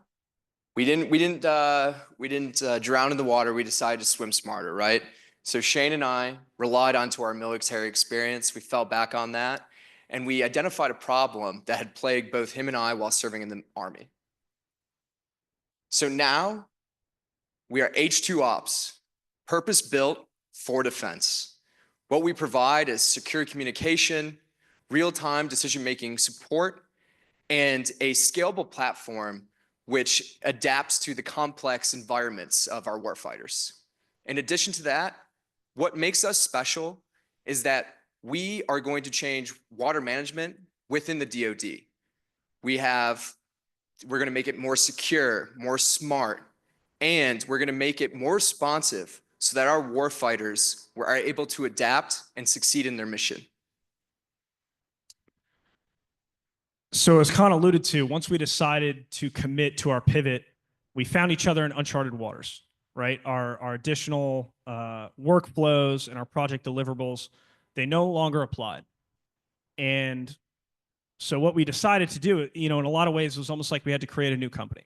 we didn't drown in the water. We decided to swim smarter, right? So Shane and I relied onto our military experience. We fell back on that, and we identified a problem that had plagued both him and I while serving in the Army. So now we are H2Ops, purpose-built for defense. What we provide is secure communication, real-time decision-making support, and a scalable platform which adapts to the complex environments of our warfighters. In addition to that, what makes us special is that we are going to change water management within the DoD. We're going to make it more secure, more smart, and we're going to make it more responsive so that our warfighters are able to adapt and succeed in their mission. So as Con alluded to, once we decided to commit to our pivot, we found each other in uncharted waters, right? Our additional workflows and our project deliverables, they no longer applied. And so what we decided to do, in a lot of ways, was almost like we had to create a new company.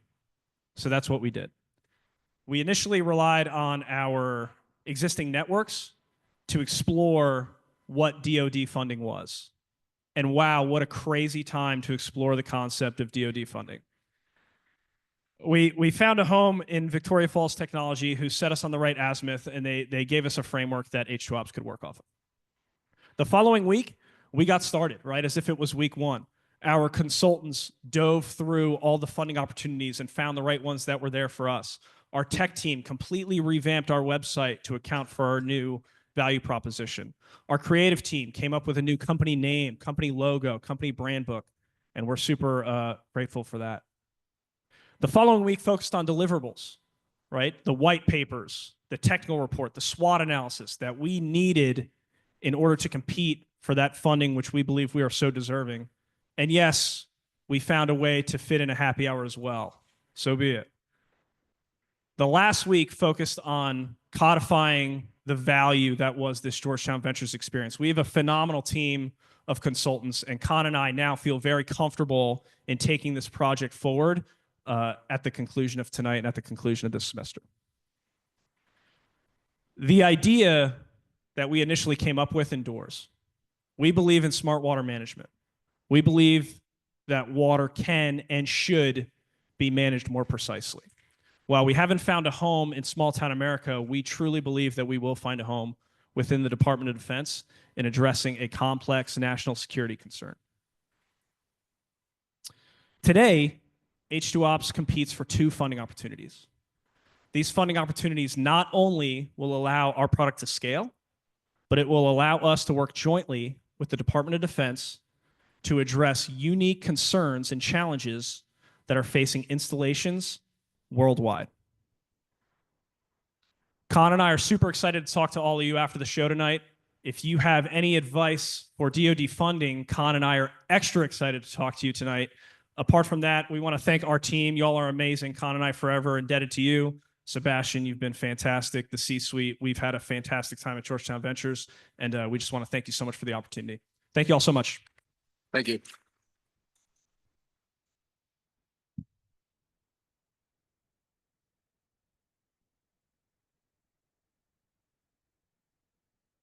So that's what we did. We initially relied on our existing networks to explore what DoD funding was. And wow, what a crazy time to explore the concept of DoD funding. We found a home in Victoria Falls Technology who set us on the right azimuth, and they gave us a framework that H2Ops could work off of. The following week, we got started, right, as if it was week one. Our consultants dove through all the funding opportunities and found the right ones that were there for us. Our tech team completely revamped our website to account for our new value proposition. Our creative team came up with a new company name, company logo, company brand book, and we're super grateful for that. The following week focused on deliverables, right? The white papers, the technical report, the SWOT analysis that we needed in order to compete for that funding, which we believe we are so deserving. And yes, we found a way to fit in a happy hour as well. So be it. The last week focused on codifying the value that was this Georgetown Ventures experience. We have a phenomenal team of consultants, and Con and I now feel very comfortable in taking this project forward at the conclusion of tonight and at the conclusion of this semester. The idea that we initially came up with endures. We believe in smart water management. We believe that water can and should be managed more precisely. While we haven't found a home in small town America, we truly believe that we will find a home within the Department of Defense in addressing a complex national security concern. Today, H2Ops competes for 2 funding opportunities. These funding opportunities not only will allow our product to scale, but it will allow us to work jointly with the Department of Defense to address unique concerns and challenges that are facing installations worldwide. Con and I are super excited to talk to all of you after the show tonight. If you have any advice for DoD funding, Con and I are extra excited to talk to you tonight. Apart from that, we want to thank our team. Y'all are amazing. Con and I forever indebted to you. Sebastian, you've been fantastic. The C-suite, we've had a fantastic time at Georgetown Ventures, and we just want to thank you so much for the opportunity. Thank you all so much. Thank you.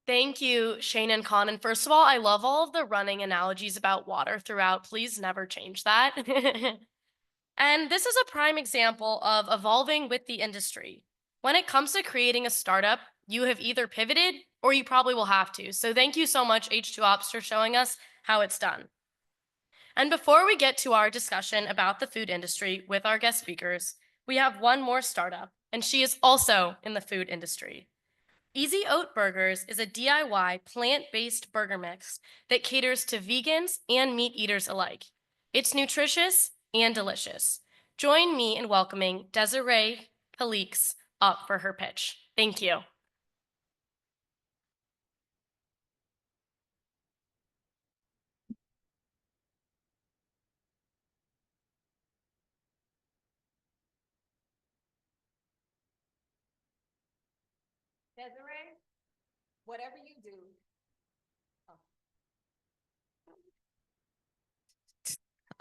Thank you, Shane and Con. And first of all, I love all of the running analogies about water throughout. Please never change that. And this is a prime example of evolving with the industry. When it comes to creating a startup, you have either pivoted or you probably will have to. So thank you so much, H2Ops, for showing us how it's done. And before we get to our discussion about the food industry with our guest speakers, we have one more startup, and she is also in the food industry. Easy Oat Burgers is a DIY plant-based burger mix that caters to vegans and meat eaters alike. It's nutritious and delicious. Join me in welcoming Desiree Pelix up for her pitch. Thank you. Desiree, whatever you do.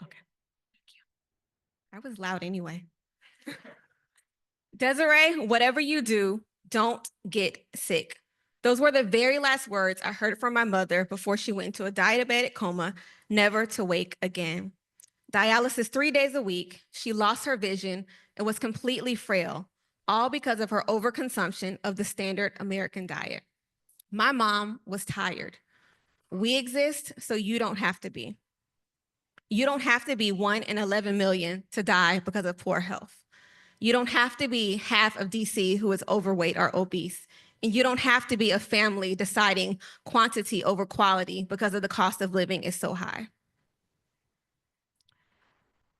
Okay. I was loud anyway. Desiree, whatever you do, don't get sick. Those were the very last words I heard from my mother before she went into a diabetic coma, never to wake again. Dialysis 3 days a week, she lost her vision and was completely frail, all because of her overconsumption of the standard American diet. My mom was tired. We exist so you don't have to be. You don't have to be 1 in 11 million to die because of poor health. You don't have to be half of DC who is overweight or obese. And you don't have to be a family deciding quantity over quality because of the cost of living is so high.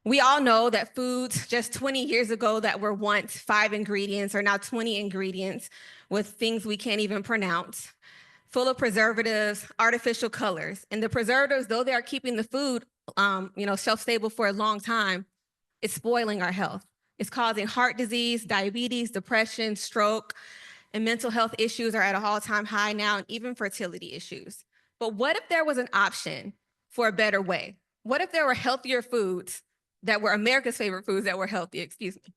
We all know that foods just 20 years ago that were once 5 ingredients are now 20 ingredients with things we can't even pronounce, full of preservatives, artificial colors. And the preservatives, though they are keeping the food shelf-stable for a long time, it's spoiling our health. It's causing heart disease, diabetes, depression, stroke, and mental health issues are at an all-time high now, and even fertility issues. But what if there was an option for a better way? What if there were healthier foods that were America's favorite foods that were healthy, excuse me?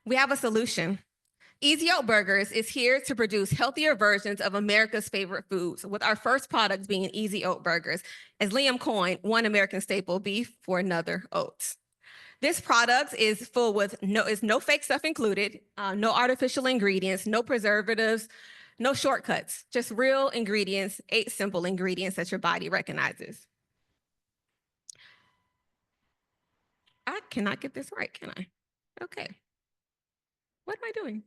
We have a solution. Easy Oat Burgers is here to produce healthier versions of America's favorite foods, with our first product being Easy Oat Burgers, as Liam coined, one American staple beef for another oats. This product is full with no fake stuff included, no artificial ingredients, no preservatives, no shortcuts, just real ingredients, 8 simple ingredients that your body recognizes. I cannot get this right, can I? Okay. What am I doing?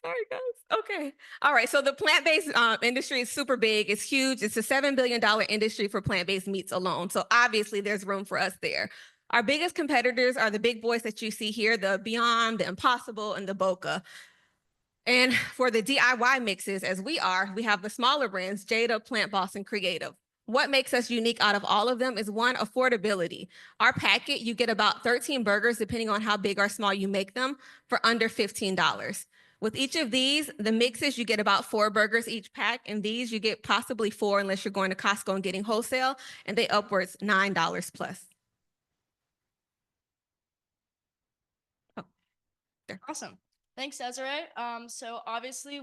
Sorry, guys. Okay. All right. So the plant-based industry is super big. It's huge. It's a $7 billion industry for plant-based meats alone. So obviously there's room for us there. Our biggest competitors are the big boys that you see here, the Beyond, the Impossible, and the Boca. And for the DIY mixes, as we have the smaller brands, Jada, Plant Boss, and Creative. What makes us unique out of all of them is, one, affordability. Our packet, you get about 13 burgers, depending on how big or small you make them, for under $15. With each of these, the mixes, you get about 4 burgers each pack, and these you get possibly 4 unless you're going to Costco and getting wholesale, and they upwards $9 plus. Oh, there. Awesome. Thanks, Desiree. So obviously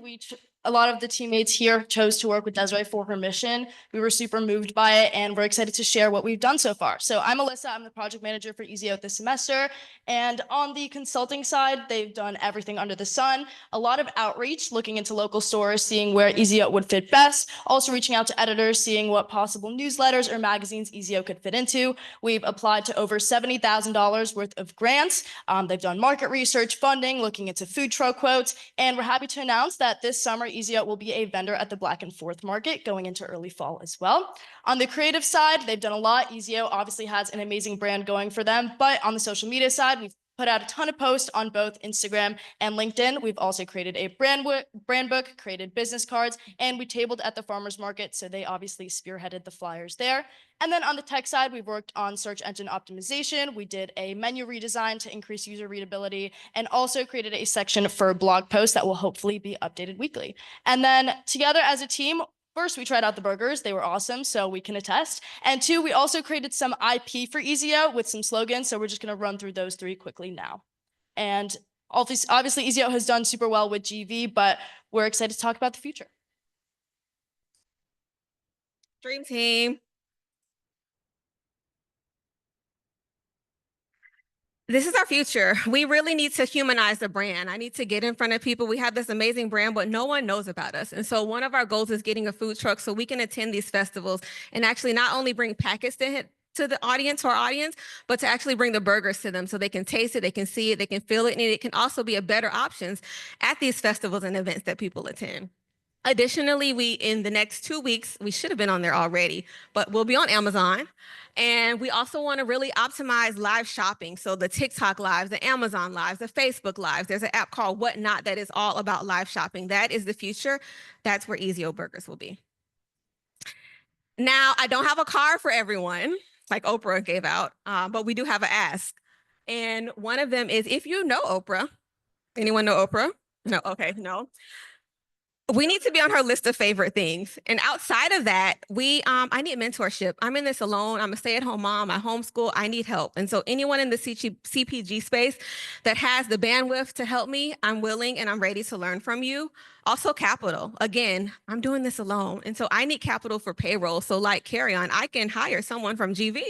a lot of the teammates here chose to work with Desiree for her mission. We were super moved by it and we're excited to share what we've done so far. So I'm Alyssa, I'm the project manager for Easy Out this semester. And on the consulting side, they've done everything under the sun. A lot of outreach, looking into local stores, seeing where Easy Out would fit best. Also reaching out to editors, seeing what possible newsletters or magazines Easy Out could fit into. We've applied to over $70,000 worth of grants. They've done market research, funding, looking into food truck quotes, and we're happy to announce that this summer, Easy Out will be a vendor at the Black and Forth Market going into early fall as well. On the creative side, they've done a lot. Easy Out obviously has an amazing brand going for them, but on the social media side, we've put out a ton of posts on both Instagram and LinkedIn. We've also created a brand book, created business cards, and we tabled at the farmers market, so they obviously spearheaded the flyers there. And then on the tech side, we've worked on search engine optimization. We did a menu redesign to increase user readability and also created a section for blog posts that will hopefully be updated weekly. And then together as a team, first, we tried out the burgers. They were awesome, so we can attest. And two, we also created some IP for Easy Out with some slogans, so we're just gonna run through those three quickly now. And obviously Easy Out has done super well with GV, but we're excited to talk about the future. Dream team. This is our future. We really need to humanize the brand. I need to get in front of people. We have this amazing brand, but no one knows about us. And so one of our goals is getting a food truck so we can attend these festivals and actually not only bring packets to the audience, to our audience, but to actually bring the burgers to them so they can taste it, they can see it, they can feel it, and it can also be a better options at these festivals and events that people attend. Additionally, in the next 2 weeks, we should have been on there already, but we'll be on Amazon. And we also want to really optimize live shopping. So the TikTok lives, the Amazon lives, the Facebook lives, there's an app called Whatnot that is all about live shopping. That is the future. That's where Easy O Burgers will be. Now, I don't have a card for everyone, like Oprah gave out, but we do have an ask. And one of them is, if you know Oprah, anyone know Oprah? No, okay, no. We need to be on her list of favorite things. And outside of that, I need mentorship. I'm in this alone. I'm a stay-at-home mom. I homeschool. I need help. And so anyone in the CPG space that has the bandwidth to help me, I'm willing and I'm ready to learn from you. Also capital. Again, I'm doing this alone. And so I need capital for payroll. So like Carry On, I can hire someone from GV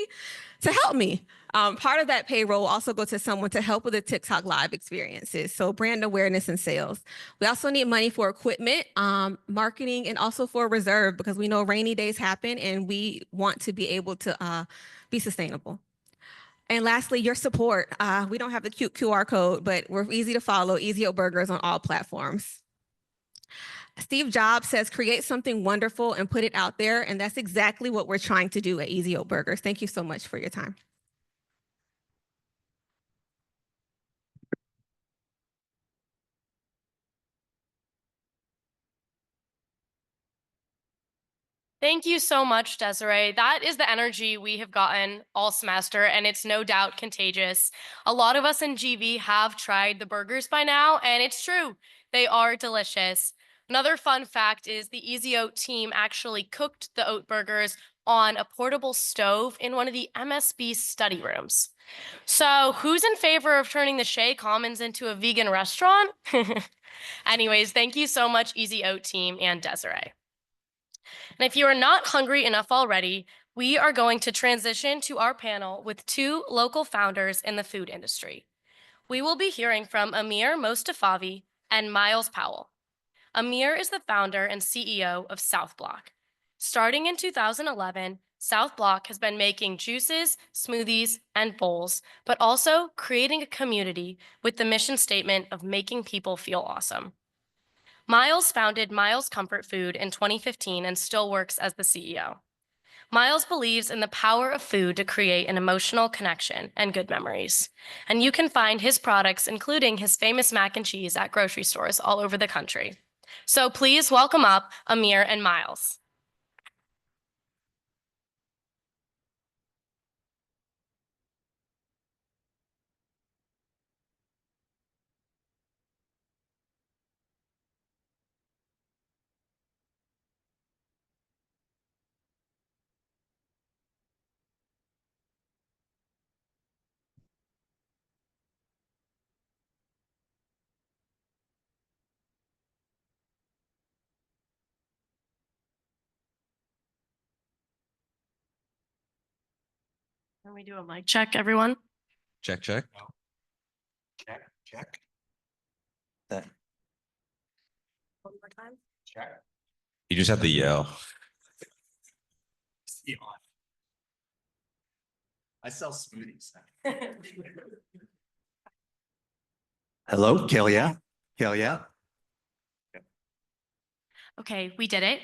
to help me. Part of that payroll will also go to someone to help with the TikTok live experiences. So brand awareness and sales. We also need money for equipment, marketing, and also for reserve because we know rainy days happen and we want to be able to be sustainable. And lastly, your support. We don't have the cute QR code, but we're easy to follow, Easy O Burgers on all platforms. Steve Jobs says, create something wonderful and put it out there. And that's exactly what we're trying to do at Easy O Burgers. Thank you so much for your time. Thank you so much, Desiree. That is the energy we have gotten all semester, and it's no doubt contagious. A lot of us in GV have tried the burgers by now, and it's true, they are delicious. Another fun fact is the Easy Oat team actually cooked the oat burgers on a portable stove in one of the MSB study rooms. So who's in favor of turning the Shea Commons into a vegan restaurant? Anyways, thank you so much, Easy Oat team and Desiree. And if you are not hungry enough already, we are going to transition to our panel with two local founders in the food industry. We will be hearing from Amir Mostafavi and Miles Powell. Amir is the founder and CEO of South Block. Starting in 2011, South Block has been making juices, smoothies, and bowls, but also creating a community with the mission statement of making people feel awesome. Miles founded Miles Comfort Food in 2015 and still works as the CEO. Miles believes in the power of food to create an emotional connection and good memories. And you can find his products, including his famous mac and cheese, at grocery stores all over the country. So please welcome up Amir and Miles. Can we do a mic check, everyone? Check, check. Check. That. One more time. Check. You just have to yell. I sell smoothies. Hello, Kalia. Kalia. Okay, we did it.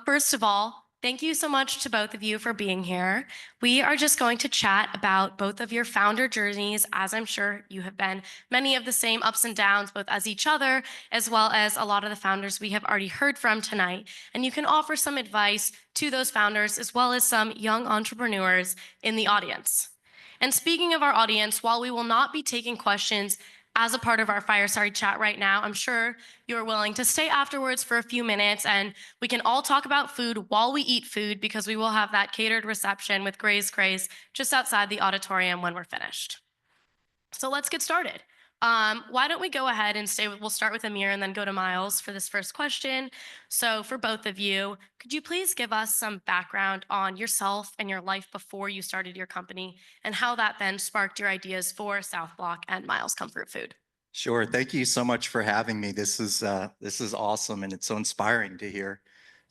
First of all, thank you so much to both of you for being here. We are just going to chat about both of your founder journeys, as I'm sure you have been many of the same ups and downs, both as each other, as well as a lot of the founders we have already heard from tonight. And you can offer some advice to those founders, as well as some young entrepreneurs in the audience. And speaking of our audience, while we will not be taking questions as a part of our fireside chat right now, I'm sure you're willing to stay afterwards for a few minutes and we can all talk about food while we eat food, because we will have that catered reception with Gray's Craze just outside the auditorium when we're finished. So let's get started. Why don't we go ahead and we'll start with Amir and then go to Miles for this first question. So for both of you, could you please give us some background on yourself and your life before you started your company and how that then sparked your ideas for South Block and Miles Comfort Food? Sure. Thank you so much for having me. This is awesome, and it's so inspiring to hear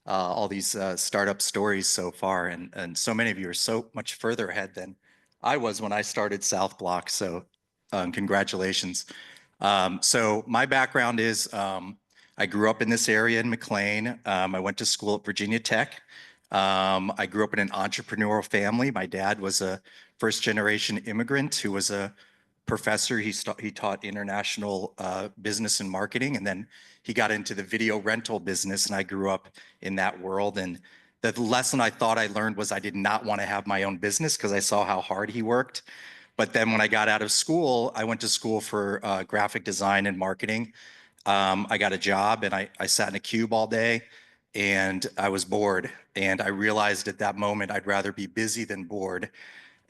all these startup stories so far, and so many of you are so much further ahead than I was when I started South Block. So congratulations. So my background is I grew up in this area in McLean. I went to school at Virginia Tech. I grew up in an entrepreneurial family. My dad was a first-generation immigrant who was a professor. He taught international business and marketing, and then he got into the video rental business, and I grew up in that world. And the lesson I thought I learned was I did not want to have my own business because I saw how hard he worked. But then when I got out of school, I went to school for graphic design and marketing. I got a job and I sat in a cube all day and I was bored. And I realized at that moment I'd rather be busy than bored.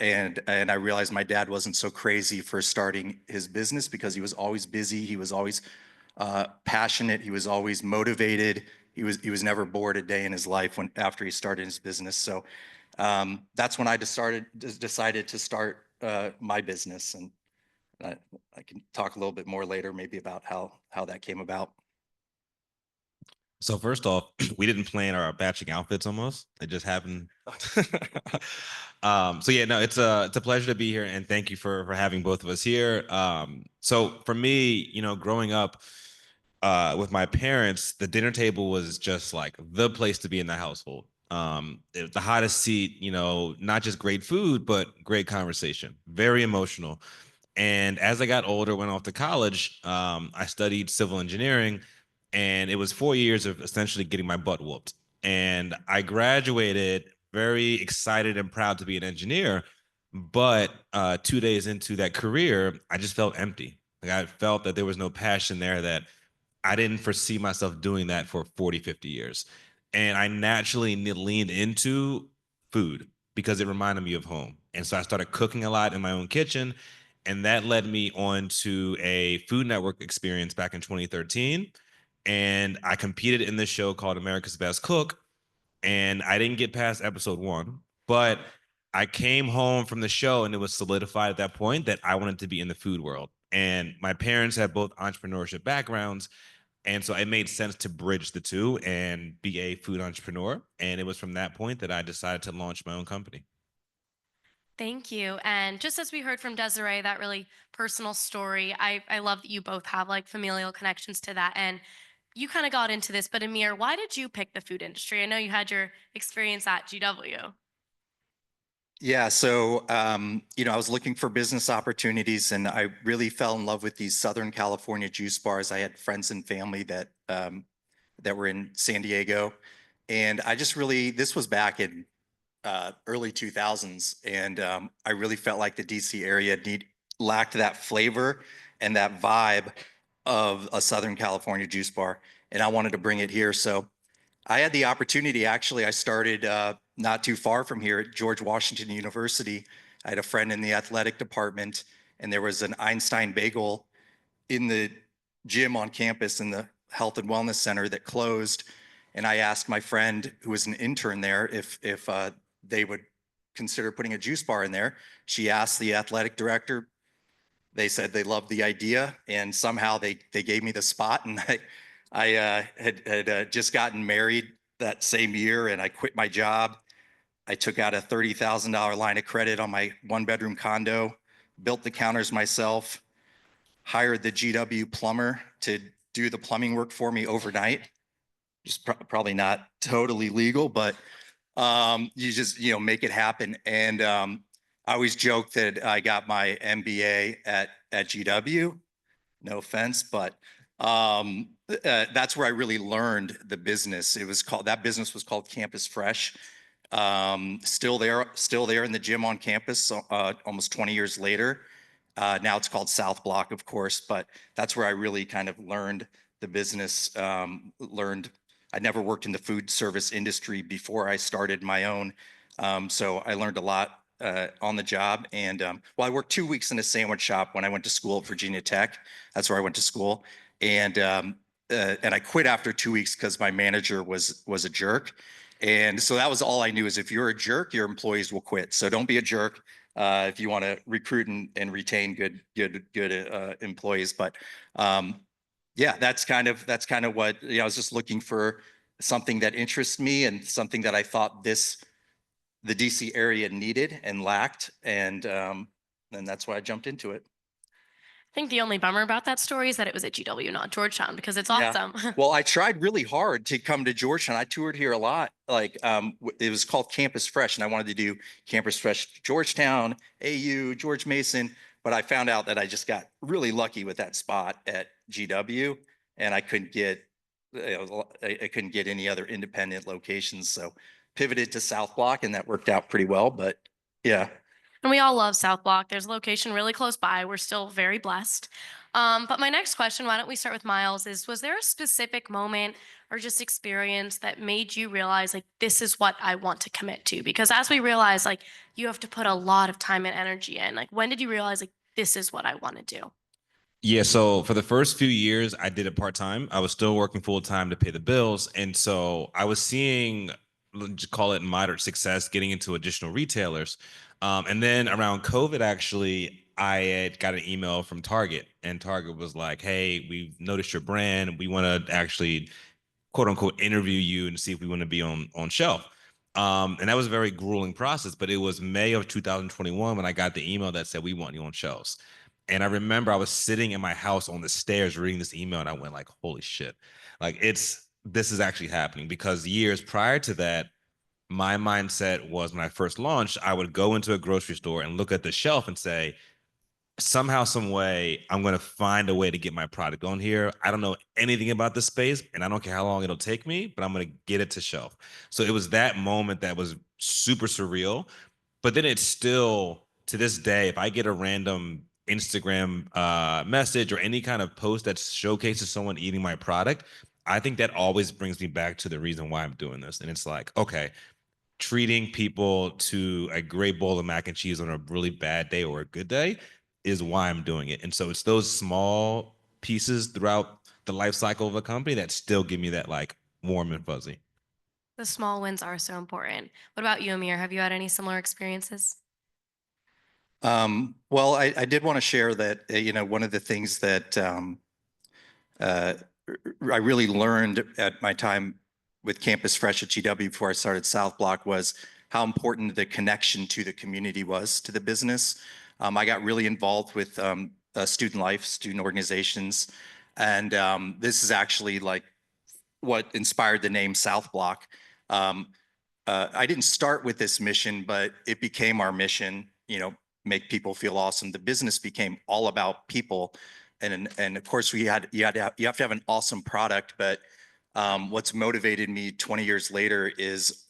And I realized my dad wasn't so crazy for starting his business because he was always busy. He was always passionate. He was always motivated. He was never bored a day in his life after he started his business. So that's when I decided to start my business, and I can talk a little bit more later, maybe about how that came about. So first off, we didn't plan our batching outfits almost. It just happened. So yeah, no, it's a pleasure to be here, and thank you for having both of us here. So for me, growing up with my parents, the dinner table was just like the place to be in the household. It was the hottest seat, not just great food, but great conversation, very emotional. And as I got older, went off to college, I studied civil engineering, and it was 4 years of essentially getting my butt whooped. And I graduated very excited and proud to be an engineer. But 2 days into that career, I just felt empty. Like I felt that there was no passion there, that I didn't foresee myself doing that for 40, 50 years. And I naturally leaned into food because it reminded me of home. And so I started cooking a lot in my own kitchen. And that led me on to a Food Network experience back in 2013. And I competed in this show called America's Best Cook. And I didn't get past episode 1, but I came home from the show and it was solidified at that point that I wanted to be in the food world. And my parents have both entrepreneurship backgrounds. And so it made sense to bridge the two and be a food entrepreneur. And it was from that point that I decided to launch my own company. Thank you. And just as we heard from Desiree, that really personal story, I love that you both have like familial connections to that. And you kind of got into this, but Amir, why did you pick the food industry? I know you had your experience at GW. Yeah, so I was looking for business opportunities, and I really fell in love with these Southern California juice bars. I had friends and family that were in San Diego, and this was back in early 2000s, and I really felt like the DC area lacked that flavor and that vibe of a Southern California juice bar, and I wanted to bring it here. So I had the opportunity, actually. I started not too far from here at George Washington University. I had a friend in the athletic department, and there was an Einstein bagel in the gym on campus in the health and wellness center that closed. And I asked my friend, who was an intern there, if they would consider putting a juice bar in there. She asked the athletic director. They said they loved the idea, and somehow they gave me the spot. And I had just gotten married that same year, and I quit my job. I took out a $30,000 line of credit on my 1-bedroom condo, built the counters myself, hired the GW plumber to do the plumbing work for me overnight. Just probably not totally legal, but you just, make it happen. And I always joke that I got my MBA at GW. No offense, but that's where I really learned the business. That business was called Campus Fresh. Still there in the gym on campus, almost 20 years later. Now it's called South Block, of course, but that's where I really kind of learned the business. I never worked in the food service industry before I started my own. So I learned a lot on the job. And I worked 2 weeks in a sandwich shop when I went to school at Virginia Tech. That's where I went to school. And I quit after 2 weeks because my manager was a jerk. And so that was all I knew, is if you're a jerk, your employees will quit. So don't be a jerk if you want to recruit and retain good employees. But yeah, that's kind of what, I was just looking for something that interests me and something that I thought the DC area needed and lacked. And that's why I jumped into it. I think the only bummer about that story is that it was at GW, not Georgetown, because it's Yeah. awesome. Well, I tried really hard to come to Georgetown. I toured here a lot. Like it was called Campus Fresh, and I wanted to do Campus Fresh Georgetown, AU, George Mason, but I found out that I just got really lucky with that spot at GW, and I couldn't get any other independent locations. So pivoted to South Block, and that worked out pretty well. But yeah. And we all love South Block. There's a location really close by. We're still very blessed. But my next question, why don't we start with Miles, was there a specific moment or just experience that made you realize, like, this is what I want to commit to? Because as we realize, like, you have to put a lot of time and energy in. Like, when did you realize, like, this is what I want to do? Yeah, so for the first few years, I did it part-time. I was still working full-time to pay the bills. And so I was seeing, let's call it moderate success, getting into additional retailers. And then around COVID, actually, I had got an email from Target, and Target was like, hey, we've noticed your brand. We want to actually, quote unquote, interview you and see if we want to be on shelf. And that was a very grueling process, but it was May of 2021 when I got the email that said, we want you on shelves. And I remember I was sitting in my house on the stairs reading this email, and I went like, holy shit, like this is actually happening. Because years prior to that, my mindset was, when I first launched, I would go into a grocery store and look at the shelf and say, somehow, some way, I'm going to find a way to get my product on here. I don't know anything about the space, and I don't care how long it'll take me, but I'm going to get it to shelf. So it was that moment that was super surreal. But then it's still, to this day, if I get a random Instagram message or any kind of post that showcases someone eating my product, I think that always brings me back to the reason why I'm doing this. And it's like, okay, treating people to a great bowl of mac and cheese on a really bad day or a good day is why I'm doing it. And so it's those small pieces throughout the life cycle of a company that still give me that like warm and fuzzy. The small wins are so important. What about you, Amir? Have you had any similar experiences? Well, I did want to share that, one of the things that I really learned at my time with Campus Fresh at GW before I started South Block was how important the connection to the community was to the business. I got really involved with student life, student organizations, and this is actually like what inspired the name South Block. I didn't start with this mission, but it became our mission, make people feel awesome. The business became all about people. And of course you have to have an awesome product, but what's motivated me 20 years later is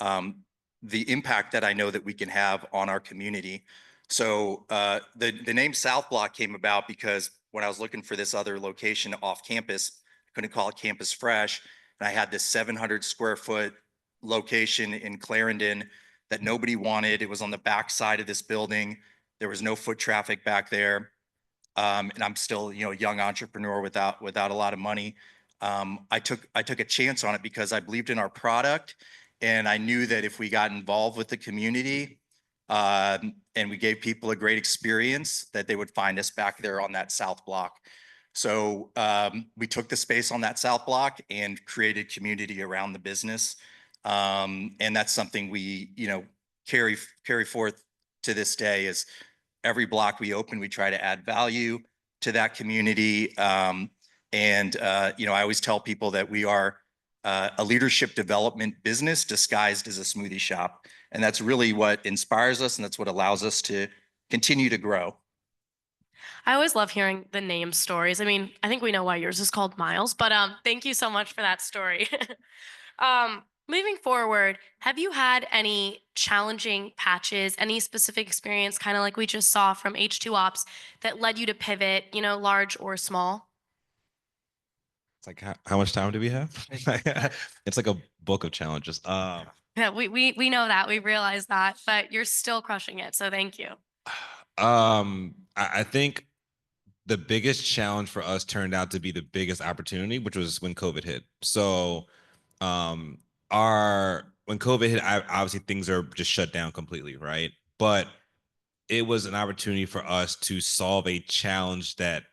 the impact that I know that we can have on our community. So the name South Block came about because when I was looking for this other location off campus, I couldn't call it Campus Fresh. And I had this 700 square foot location in Clarendon that nobody wanted. It was on the back side of this building. There was no foot traffic back there. And I'm still, a young entrepreneur without a lot of money. I took a chance on it because I believed in our product, and I knew that if we got involved with the community, And we gave people a great experience that they would find us back there on that south block. So we took the space on that south block and created community around the business. And that's something we, carry forth to this day. Is every block we open, we try to add value to that community. I always tell people that we are a leadership development business disguised as a smoothie shop. And that's really what inspires us, and that's what allows us to continue to grow. I always love hearing the name stories. I mean, I think we know why yours is called Miles, but thank you so much for that story. Moving forward, have you had any challenging patches, any specific experience, kind of like we just saw from H2 Ops, that led you to pivot, large or small? It's like, how much time do we have? It's like a book of challenges. Yeah, we know that, we realize that, but you're still crushing it, so thank you. I think the biggest challenge for us turned out to be the biggest opportunity, which was when COVID hit. So, when COVID hit, obviously things are just shut down completely, right? But it was an opportunity for us to solve a challenge that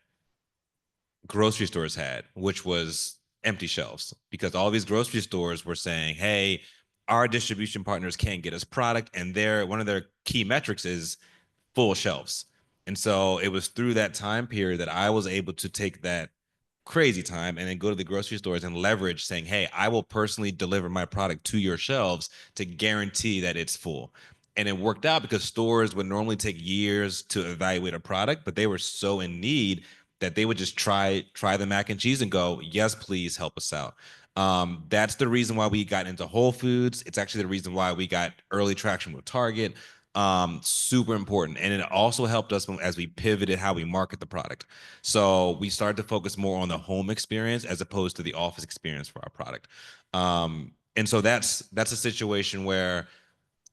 grocery stores had, which was empty shelves, because all these grocery stores were saying, hey, our distribution partners can't get us product, and one of their key metrics is full shelves. And so it was through that time period that I was able to take that crazy time and then go to the grocery stores and leverage saying, hey, I will personally deliver my product to your shelves to guarantee that it's full. And it worked out because stores would normally take years to evaluate a product, but they were so in need that they would just try the mac and cheese and go, yes, please help us out. That's the reason why we got into Whole Foods. It's actually the reason why we got early traction with Target. Super important. And it also helped us as we pivoted how we market the product. So we started to focus more on the home experience as opposed to the office experience for our product. And so that's a situation where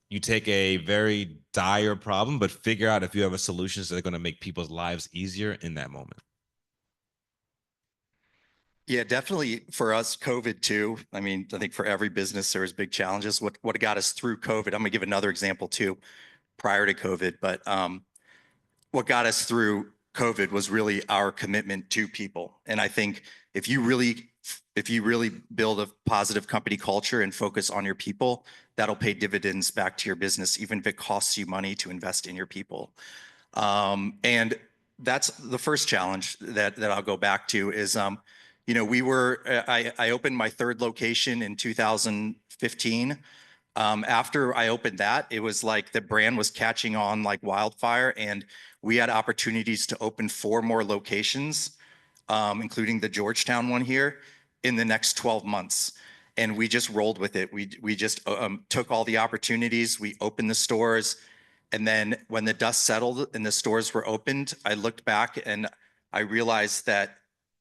you take a very dire problem, but figure out if you have a solutions that are going to make people's lives easier in that moment. Yeah, definitely for us, COVID too. I mean, I think for every business, there was big challenges. What got us through COVID, I'm gonna give another example too, prior to COVID, but what got us through COVID was really our commitment to people. And I think if you really build a positive company culture and focus on your people, that'll pay dividends back to your business, even if it costs you money to invest in your people. And that's the first challenge that I'll go back to is, I opened my third location in 2015. After I opened that, it was like the brand was catching on like wildfire, and we had opportunities to open 4 more locations, including the Georgetown one here, in the next 12 months. And we just rolled with it. We just took all the opportunities. We opened the stores. And then when the dust settled and the stores were opened, I looked back and I realized that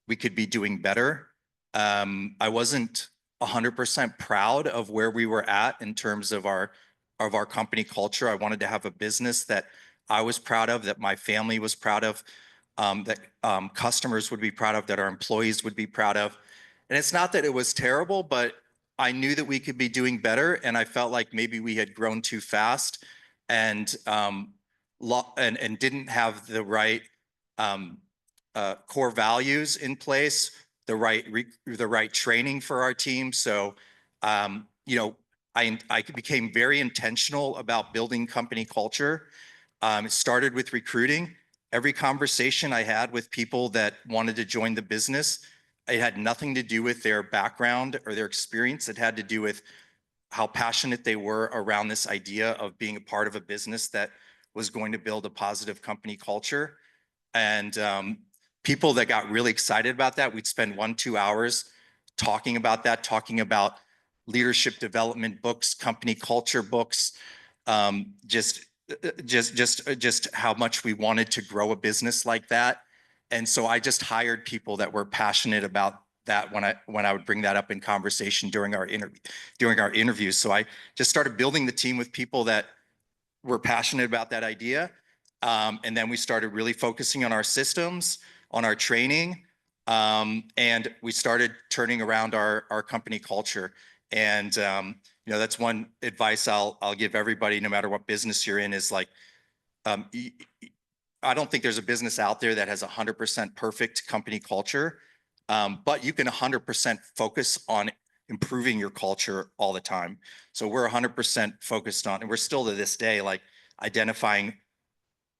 we could be doing better. I wasn't 100% proud of where we were at in terms of our company culture. I wanted to have a business that I was proud of, that my family was proud of, that customers would be proud of, that our employees would be proud of. And it's not that it was terrible, but I knew that we could be doing better, and I felt like maybe we had grown too fast and didn't have the right core values in place, the right training for our team. So, I became very intentional about building company culture. It started with recruiting. Every conversation I had with people that wanted to join the business, it had nothing to do with their background or their experience. It had to do with how passionate they were around this idea of being a part of a business that was going to build a positive company culture. And people that got really excited about that, we'd spend 1-2 hours talking about that, talking about leadership development books, company culture books, just how much we wanted to grow a business like that. And so I just hired people that were passionate about that when I would bring that up in conversation during our interviews. So I just started building the team with people that were passionate about that idea. And then we started really focusing on our systems, on our training, and we started turning around our company culture. And you know, that's one advice I'll give everybody, no matter what business you're in, is like, I don't think there's a business out there that has 100% perfect company culture, but you can 100% focus on improving your culture all the time. So we're 100% focused on, and we're still to this day, like identifying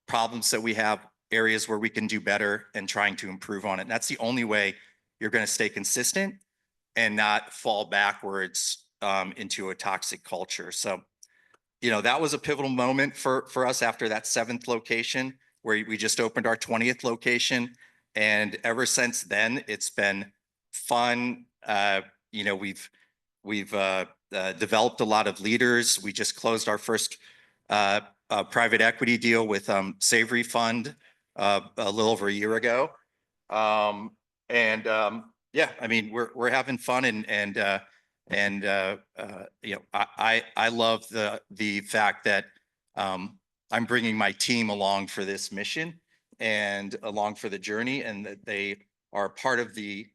problems that we have, areas where we can do better, and trying to improve on it. And that's the only way you're going to stay consistent and not fall backwards into a toxic culture. So, you know, that was a pivotal moment for us after that 7th location, where we just opened our 20th location. And ever since then, it's been fun. You know, we've developed a lot of leaders. We just closed our first private equity deal with Savory Fund a little over a year ago. Yeah, I mean, we're having fun, and you know, I love the fact that I'm bringing my team along for this mission and along for the journey, and that they are part of the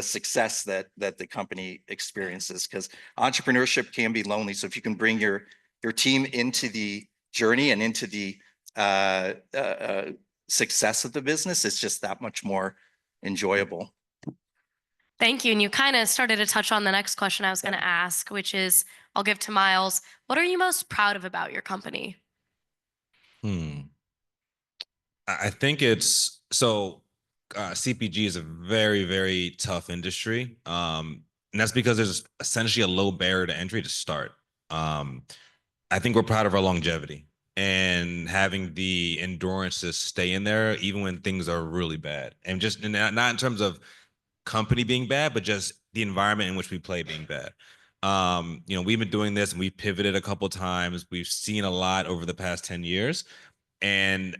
success that the company experiences. Because entrepreneurship can be lonely. So if you can bring your team into the journey and into the success of the business, it's just that much more enjoyable. Thank you. And you kind of started to touch on the next question I was going to ask, which is, I'll give to Miles. What are you most proud of about your company? I think it's so CPG is a very, very tough industry. And that's because there's essentially a low barrier to entry to start. I think we're proud of our longevity and having the endurance to stay in there even when things are really bad. And just not in terms of company being bad, but just the environment in which we play being bad. You know, we've been doing this and we've pivoted a couple times. We've seen a lot over the past 10 years. And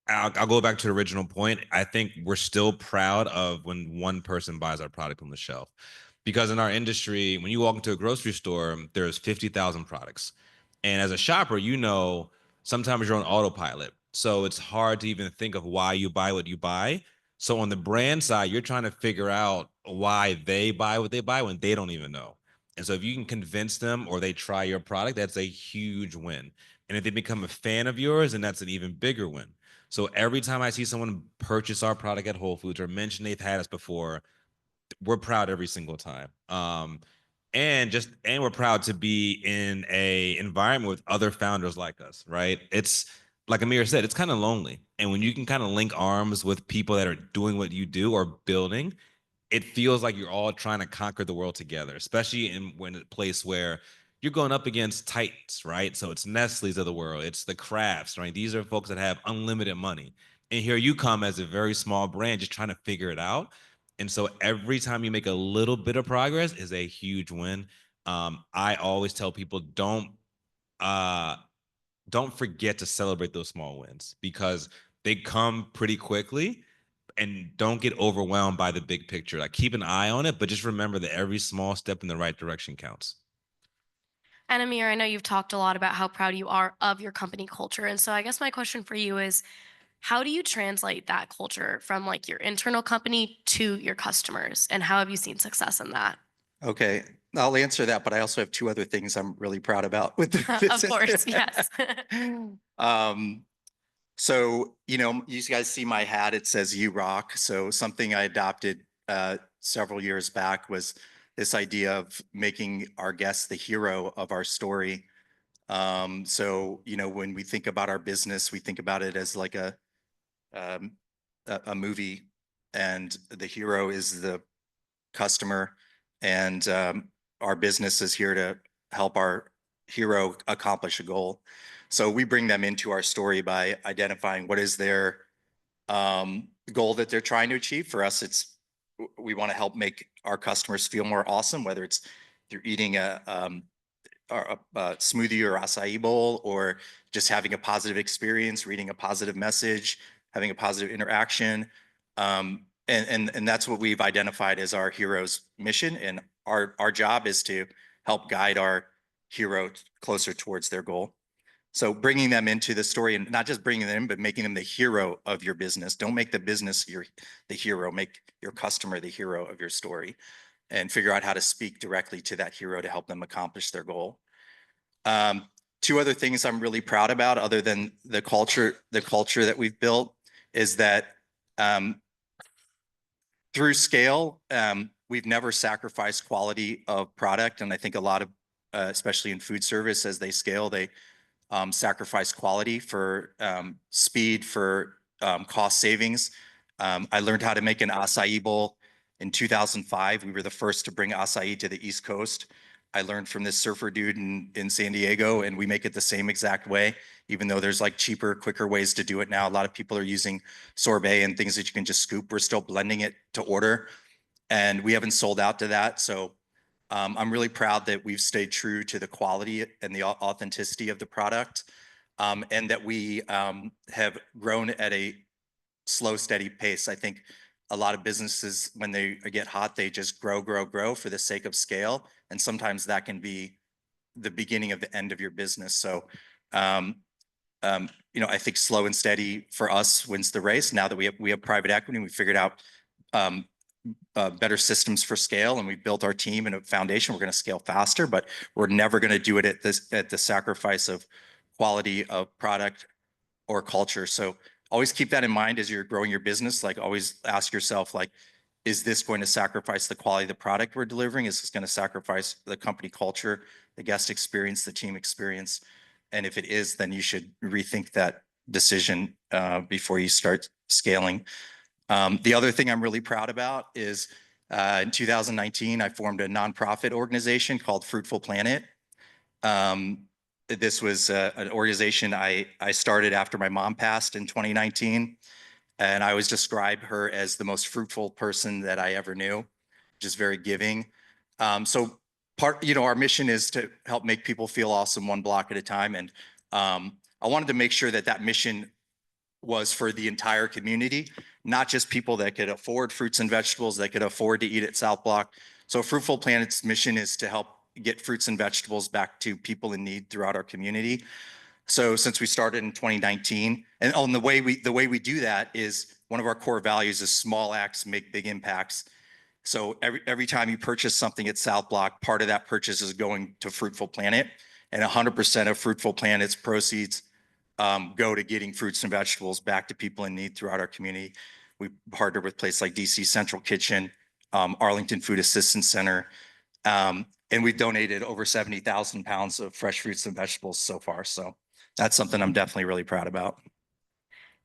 I'll go back to the original point. I think we're still proud of when one person buys our product on the shelf. Because in our industry, when you walk into a grocery store, there's 50,000 products. And as a shopper, you know, sometimes you're on autopilot. So it's hard to even think of why you buy what you buy. So on the brand side, you're trying to figure out why they buy what they buy when they don't even know. And so if you can convince them or they try your product, that's a huge win. And if they become a fan of yours, then that's an even bigger win. So every time I see someone purchase our product at Whole Foods or mention they've had us before, we're proud every single time. And we're proud to be in a environment with other founders like us, right? It's like Amir said, it's kind of lonely. And when you can kind of link arms with people that are doing what you do or building, it feels like you're all trying to conquer the world together, especially in a place where you're going up against titans, right? So it's Nestle's of the world, it's the Crafts, right? These are folks that have unlimited money. And here you come as a very small brand, just trying to figure it out. And so every time you make a little bit of progress is a huge win. I always tell people don't forget to celebrate those small wins because they come pretty quickly, and don't get overwhelmed by the big picture. Like keep an eye on it, but just remember that every small step in the right direction counts. And Amir, I know you've talked a lot about how proud you are of your company culture. And so I guess my question for you is, how do you translate that culture from like your internal company to your customers? And how have you seen success in that? Okay, I'll answer that, but I also have 2 other things I'm really proud about with the business. Of course, yes. So, you know, you guys see my hat, it says "You Rock." So something I adopted several years back was this idea of making our guests the hero of our story. So, you know, when we think about our business, we think about it as like a movie, and the hero is the customer, and our business is here to help our hero accomplish a goal. So we bring them into our story by identifying what is their goal that they're trying to achieve. For us, we want to help make our customers feel more awesome, whether it's through eating a smoothie or acai bowl, or just having a positive experience, reading a positive message, having a positive interaction. And that's what we've identified as our hero's mission. And our job is to help guide our hero closer towards their goal. So bringing them into the story, and not just bringing them in, but making them the hero of your business. Don't make the business the hero. Make your customer the hero of your story. and figure out how to speak directly to that hero to help them accomplish their goal. Two other things I'm really proud about, other than the culture that we've built, is that through scale, we've never sacrificed quality of product. And I think a lot of, especially in food service, as they scale, they sacrifice quality for speed, for cost savings. I learned how to make an acai bowl in 2005. We were the first to bring acai to the East Coast. I learned from this surfer dude in San Diego, and we make it the same exact way, even though there's like cheaper, quicker ways to do it now. A lot of people are using sorbet and things that you can just scoop. We're still blending it to order, and we haven't sold out to that. So I'm really proud that we've stayed true to the quality and the authenticity of the product, and that we have grown at a slow, steady pace. I think a lot of businesses, when they get hot, they just grow for the sake of scale. And sometimes that can be the beginning of the end of your business. So, I think slow and steady for us wins the race. Now that we have private equity, we figured out better systems for scale, and we've built our team and a foundation. We're going to scale faster, but we're never going to do it at the sacrifice of quality of product or culture. So always keep that in mind as you're growing your business. Like, always ask yourself, like, is this going to sacrifice the quality of the product we're delivering? Is this going to sacrifice the company culture, the guest experience, the team experience? And if it is, then you should rethink that decision before you start scaling. The other thing I'm really proud about is in 2019, I formed a nonprofit organization called Fruitful Planet. This was an organization I started after my mom passed in 2019. And I always describe her as the most fruitful person that I ever knew, just very giving. So our mission is to help make people feel awesome one block at a time. And I wanted to make sure that that mission was for the entire community, not just people that could afford fruits and vegetables, that could afford to eat at South Block. So Fruitful Planet's mission is to help get fruits and vegetables back to people in need throughout our community. So since we started in 2019, and the way we do that is, one of our core values is small acts make big impacts. So every time you purchase something at South Block, part of that purchase is going to Fruitful Planet, and 100% of Fruitful Planet's proceeds go to getting fruits and vegetables back to people in need throughout our community. We partner with places like DC Central Kitchen, Arlington Food Assistance Center, and we've donated over 70,000 pounds of fresh fruits and vegetables so far. So that's something I'm definitely really proud about.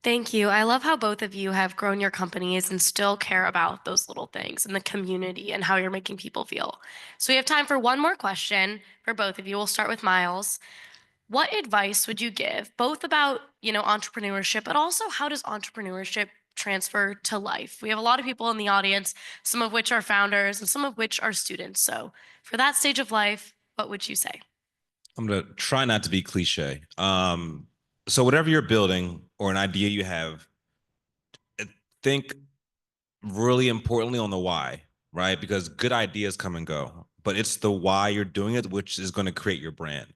Thank you. I love how both of you have grown your companies and still care about those little things and the community and how you're making people feel. So we have time for one more question for both of you. We'll start with Miles. What advice would you give, both about, entrepreneurship, but also how does entrepreneurship transfer to life? We have a lot of people in the audience, some of which are founders and some of which are students. So for that stage of life, what would you say? I'm going to try not to be cliche. So whatever you're building or an idea you have, think really importantly on the why, right? Because good ideas come and go, but it's the why you're doing it, which is going to create your brand.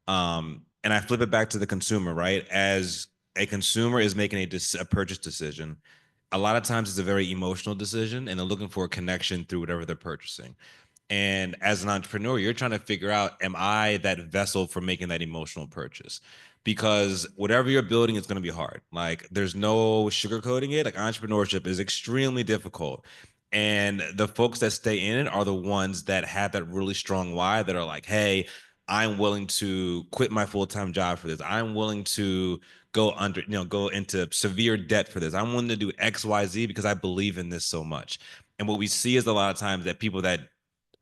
And I flip it back to the consumer, right? As a consumer is making a purchase decision, a lot of times it's a very emotional decision, and they're looking for a connection through whatever they're purchasing. And as an entrepreneur, you're trying to figure out, am I that vessel for making that emotional purchase? Because whatever you're building is going to be hard. Like, there's no sugarcoating it. Like, entrepreneurship is extremely difficult. And the folks that stay in it are the ones that have that really strong why, that are like, hey, I'm willing to quit my full-time job for this. I'm willing to go into severe debt for this. I'm willing to do X, Y, Z because I believe in this so much. And what we see is a lot of times that people that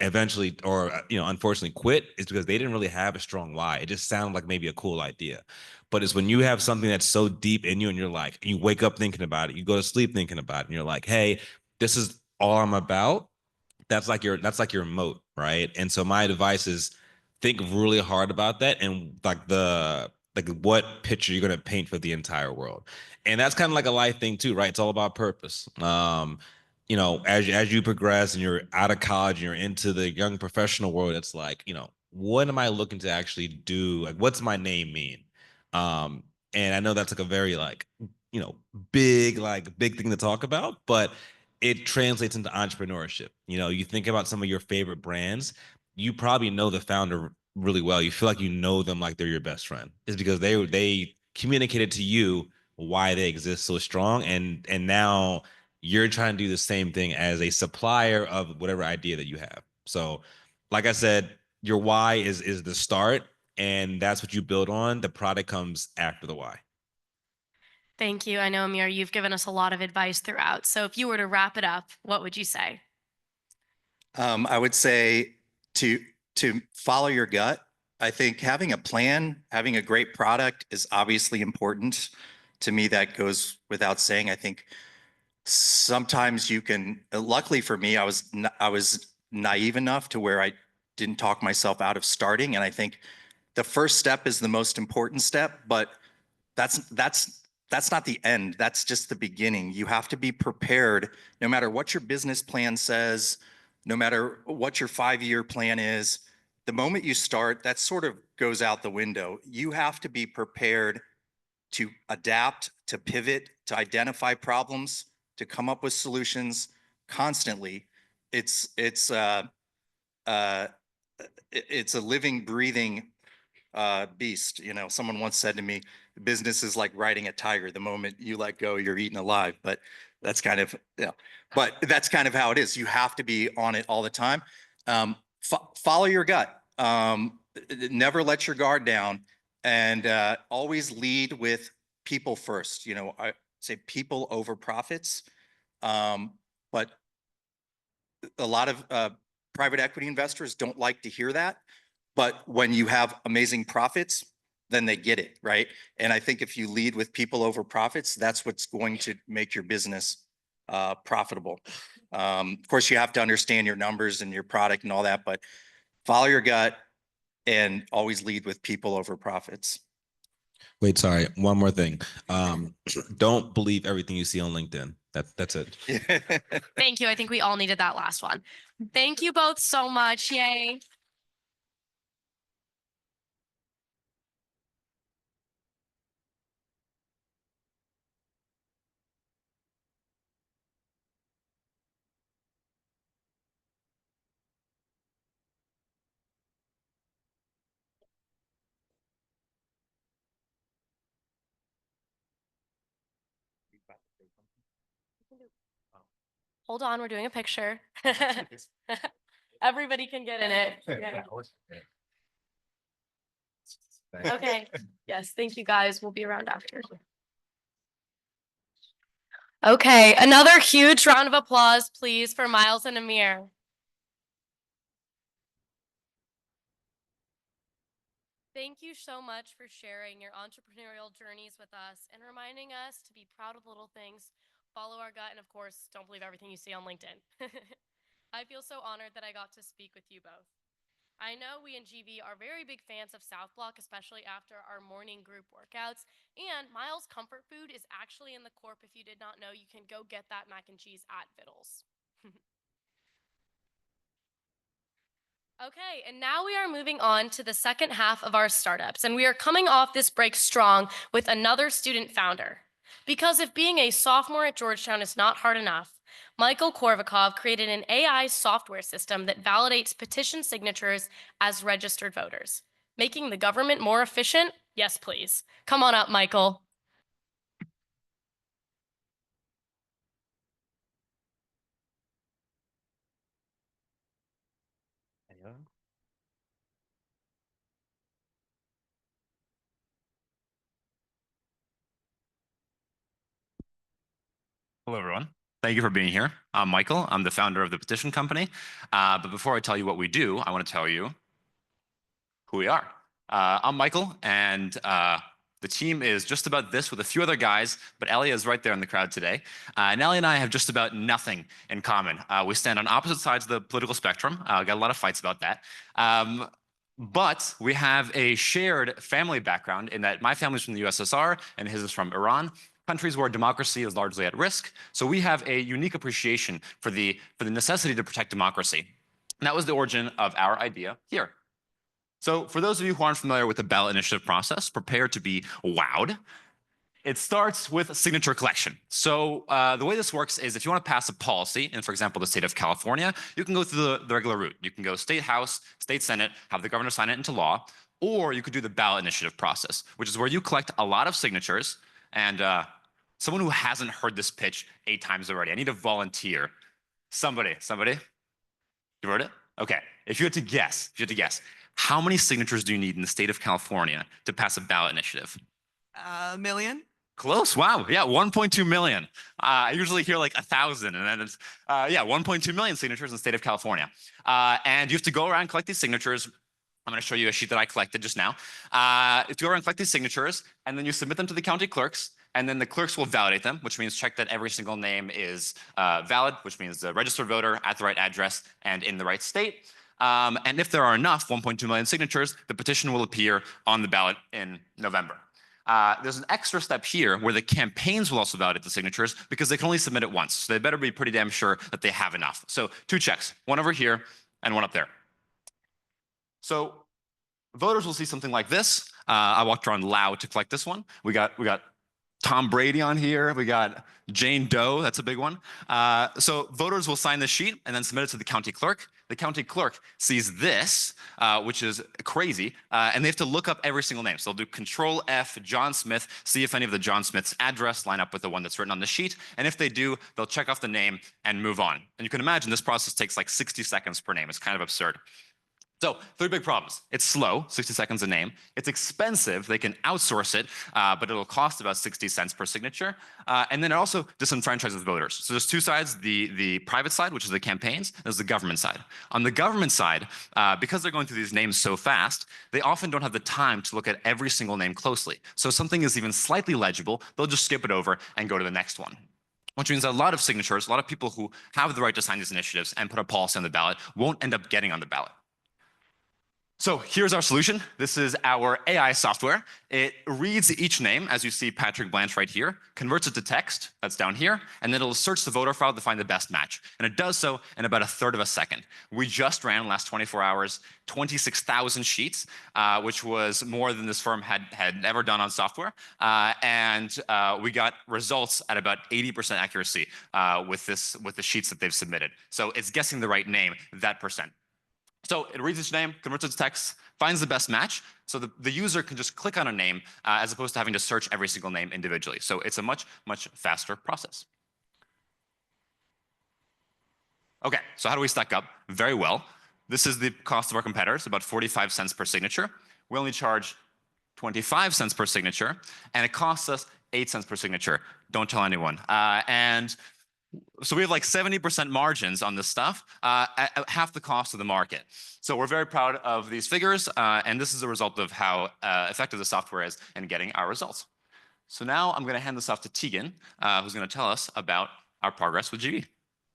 eventually, or unfortunately quit, is because they didn't really have a strong why. It just sounded like maybe a cool idea. But it's when you have something that's so deep in you, and you're like, you wake up thinking about it, you go to sleep thinking about it, and you're like, hey, this is all I'm about. That's like your moat, right? And so my advice is, think really hard about that, and like what picture you're going to paint for the entire world. And that's kind of like a life thing too, right? It's all about purpose. As you progress and you're out of college and you're into the young professional world, it's like, what am I looking to actually do? Like, what's my name mean? And I know that's like a very big thing to talk about, but it translates into entrepreneurship. You know, you think about some of your favorite brands, you probably know the founder really well. You feel like you know them like they're your best friend. It's because they communicated to you why they exist so strong, and now you're trying to do the same thing as a supplier of whatever idea that you have. So, like I said, your why is the start, and that's what you build on. The product comes after the why. Thank you. I know, Amir, you've given us a lot of advice throughout. So if you were to wrap it up, what would you say? I would say to follow your gut. I think having a plan, having a great product is obviously important. To me, that goes without saying. I think sometimes you can, luckily for me, I was naive enough to where I didn't talk myself out of starting. And I think the first step is the most important step, but that's not the end. That's just the beginning. You have to be prepared no matter what your business plan says, no matter what your 5-year plan is. The moment you start, that sort of goes out the window. You have to be prepared to adapt, to pivot, to identify problems, to come up with solutions constantly. It's a living, breathing beast. You know, someone once said to me, business is like riding a tiger. The moment you let go, you're eaten alive. But that's kind of, but that's kind of how it is. You have to be on it all the time. Follow your gut. Never let your guard down, and always lead with people first. You know, I say people over profits. But a lot of private equity investors don't like to hear that. But when you have amazing profits, then they get it, right? And I think if you lead with people over profits, that's what's going to make your business profitable. Of course, you have to understand your numbers and your product and all that, but follow your gut and always lead with people over profits. Wait, sorry, one more thing. Don't believe everything you see on LinkedIn. That's it. Thank you. I think we all needed that last one. Thank you both so much. Yay. Hold on, we're doing a picture. Everybody can get in it. Yeah. Okay. Yes, thank you guys. We'll be around after. Okay, another huge round of applause, please, for Miles and Amir. Thank you so much for sharing your entrepreneurial journeys with us and reminding us to be proud of little things, follow our gut, and of course, don't believe everything you see on LinkedIn. I feel so honored that I got to speak with you both. I know we in GV are very big fans of South Block, especially after our morning group workouts. And Miles' comfort food is actually in the Corp. If you did not know, you can go get that mac and cheese at Vittles. Okay, and now we are moving on to the second half of our startups, and we are coming off this break strong with another student founder. Because if being a sophomore at Georgetown is not hard enough, Michael Korvikov created an AI software system that validates petition signatures as registered voters. Making the government more efficient? Yes, please. Come on up, Michael. Hello, everyone. Thank you for being here. I'm Michael. I'm the founder of the Petition Company. But before I tell you what we do, I want to tell you who we are. I'm Michael, and the team is just about this with a few other guys, but Ellie is right there in the crowd today. And Ellie and I have just about nothing in common. We stand on opposite sides of the political spectrum. Got a lot of fights about that. But we have a shared family background in that my family's from the USSR and his is from Iran, countries where democracy is largely at risk. So we have a unique appreciation for the necessity to protect democracy. And that was the origin of our idea here. So for those of you who aren't familiar with the ballot initiative process, prepare to be wowed. It starts with signature collection. So the way this works is if you want to pass a policy in, for example, the state of California, you can go through the regular route. You can go state house, state senate, have the governor sign it into law, or you could do the ballot initiative process, which is where you collect a lot of signatures. And someone who hasn't heard this pitch 8 times already, I need a volunteer. Somebody? You heard it? Okay. If you had to guess, how many signatures do you need in the state of California to pass a ballot initiative? A million? Close. Wow. Yeah, 1.2 million. I usually hear like 1,000, and then it's 1.2 million signatures in the state of California. And you have to go around and collect these signatures. I'm going to show you a sheet that I collected just now. You have to go around and collect these signatures, and then you submit them to the county clerks, and then the clerks will validate them, which means check that every single name is valid, which means the registered voter at the right address and in the right state. And if there are enough, 1.2 million signatures, the petition will appear on the ballot in November. There's an extra step here where the campaigns will also validate the signatures because they can only submit it once. So they better be pretty damn sure that they have enough. So 2 checks, one over here and one up there. So voters will see something like this. I walked around loud to collect this one. We got Tom Brady on here. We got Jane Doe. That's a big one. So voters will sign this sheet and then submit it to the county clerk. The county clerk sees this, which is crazy, and they have to look up every single name. So they'll do Control F, John Smith, see if any of the John Smith's address line up with the one that's written on the sheet. And if they do, they'll check off the name and move on. And you can imagine this process takes like 60 seconds per name. It's kind of absurd. So 3 big problems. It's slow, 60 seconds a name. It's expensive. They can outsource it, but it'll cost about 60 cents per signature. And then it also disenfranchises voters. So there's 2 sides, the private side, which is the campaigns, and there's the government side. On the government side, because they're going through these names so fast, they often don't have the time to look at every single name closely. So if something is even slightly legible, they'll just skip it over and go to the next one. Which means that a lot of signatures, a lot of people who have the right to sign these initiatives and put a policy on the ballot won't end up getting on the ballot. So here's our solution. This is our AI software. It reads each name, as you see Patrick Blanche right here, converts it to text, that's down here, and then it'll search the voter file to find the best match. And it does so in about 1/3 of a second. We just ran, in the last 24 hours, 26,000 sheets, which was more than this firm had ever done on software. And we got results at about 80% accuracy with the sheets that they've submitted. So it's guessing the right name, that percent. So it reads each name, converts it to text, finds the best match. So the user can just click on a name as opposed to having to search every single name individually. So it's a much, much faster process. Okay, so how do we stack up? Very well. This is the cost of our competitors, about 45 cents per signature. We only charge 25 cents per signature, and it costs us 8 cents per signature. Don't tell anyone. And so we have like 70% margins on this stuff, at half the cost of the market. So we're very proud of these figures, and this is a result of how effective the software is in getting our results. So now I'm going to hand this off to Tegan, who's going to tell us about our progress with GV.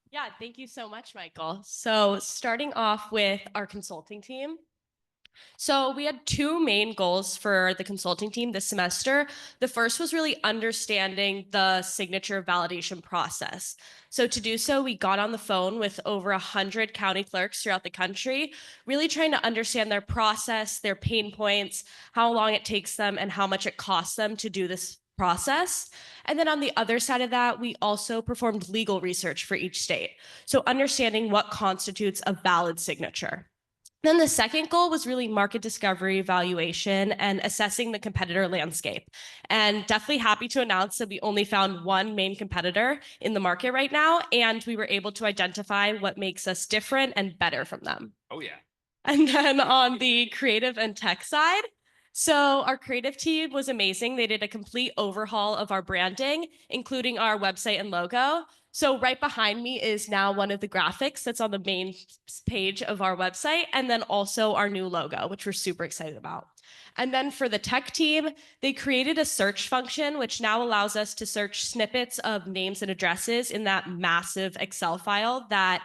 Yeah, thank you so much, Michael. So starting off with our consulting team. So we had 2 main goals for the consulting team this semester. The first was really understanding the signature validation process. So to do so, we got on the phone with over 100 county clerks throughout the country, really trying to understand their process, their pain points, how long it takes them, and how much it costs them to do this process. And then on the other side of that, we also performed legal research for each state. So understanding what constitutes a valid signature. Then the second goal was really market discovery, evaluation, and assessing the competitor landscape. And definitely happy to announce that we only found 1 main competitor in the market right now, and we were able to identify what makes us different and better from them. Oh, yeah. And then on the creative and tech side, so our creative team was amazing. They did a complete overhaul of our branding, including our website and logo. So right behind me is now one of the graphics that's on the main page of our website, and then also our new logo, which we're super excited about. And then for the tech team, they created a search function, which now allows us to search snippets of names and addresses in that massive Excel file that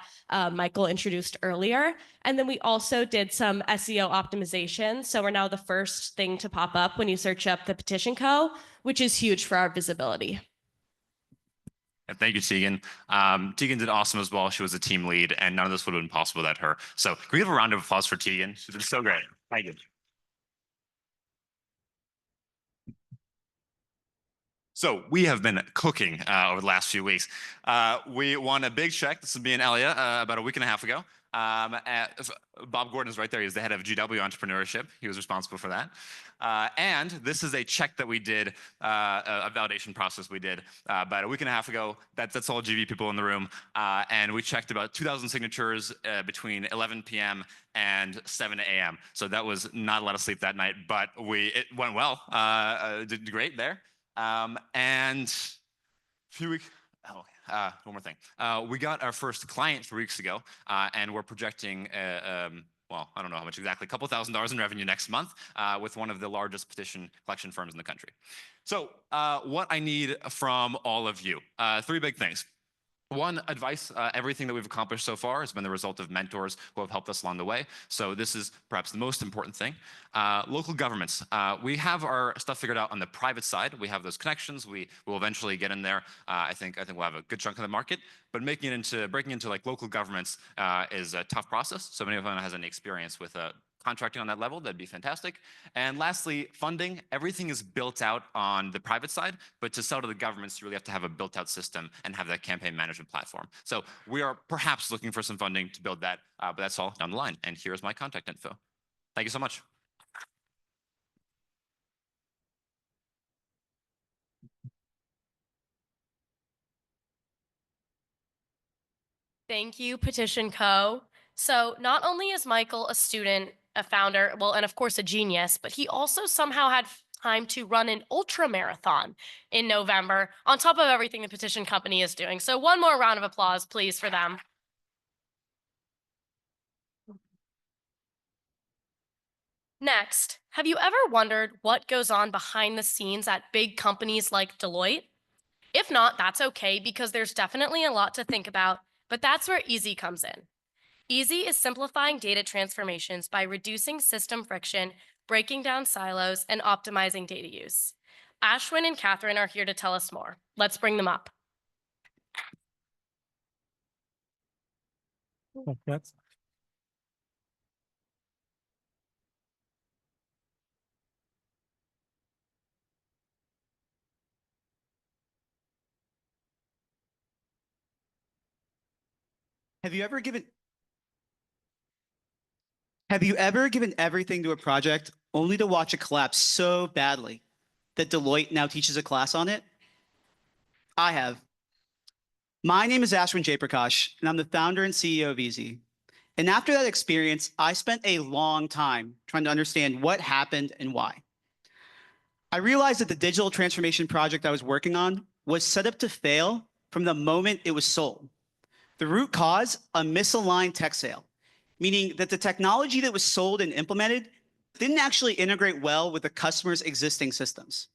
Michael introduced earlier. And then we also did some SEO optimization. So we're now the first thing to pop up when you search up the Petition Co., which is huge for our visibility. Thank you, Tegan. Tegan did awesome as well. She was a team lead, and none of this would have been possible without her. So can we give a round of applause for Tegan? She did so great. Thank you. So we have been cooking over the last few weeks. We won a big check. This is me and Elia about a week and a half ago. Bob Gordon is right there. He's the head of GW Entrepreneurship. He was responsible for that. And this is a check that we did, a validation process we did about a week and a half ago. That's all GV people in the room. And we checked about 2,000 signatures between 11 p.m. and 7 a.m. So that was not a lot of sleep that night, but it went well. Did great there. And a few weeks, one more thing. We got our first client 3 weeks ago, and we're projecting, well, I don't know how much exactly, a couple $1,000s in revenue next month with one of the largest petition collection firms in the country. So what I need from all of you, 3 big things. One, advice. Everything that we've accomplished so far has been the result of mentors who have helped us along the way. So this is perhaps the most important thing. Local governments. We have our stuff figured out on the private side. We have those connections. We will eventually get in there. I think we'll have a good chunk of the market. But breaking into like local governments is a tough process. So if anyone has any experience with contracting on that level, that'd be fantastic. And lastly, funding. Everything is built out on the private side, but to sell to the governments, you really have to have a built out system and have that campaign management platform. So we are perhaps looking for some funding to build that, but that's all down the line. And here's my contact info. Thank you so much. Thank you, Petition Co. So not only is Michael a student, a founder, well, and of course a genius, but he also somehow had time to run an ultra marathon in November on top of everything the Petition Company is doing. So one more round of applause, please, for them. Next, have you ever wondered what goes on behind the scenes at big companies like Deloitte? If not, that's okay because there's definitely a lot to think about, but that's where Easy comes in. Easy is simplifying data transformations by reducing system friction, breaking down silos, and optimizing data use. Ashwin and Catherine are here to tell us more. Let's bring them up. Have you ever given everything to a project only to watch it collapse so badly that Deloitte now teaches a class on it? I have. My name is Ashwin Jayaprakash, and I'm the founder and CEO of Easy. And after that experience, I spent a long time trying to understand what happened and why. I realized that the digital transformation project I was working on was set up to fail from the moment it was sold. The root cause, a misaligned tech sale, meaning that the technology that was sold and implemented didn't actually integrate well with the customer's existing systems.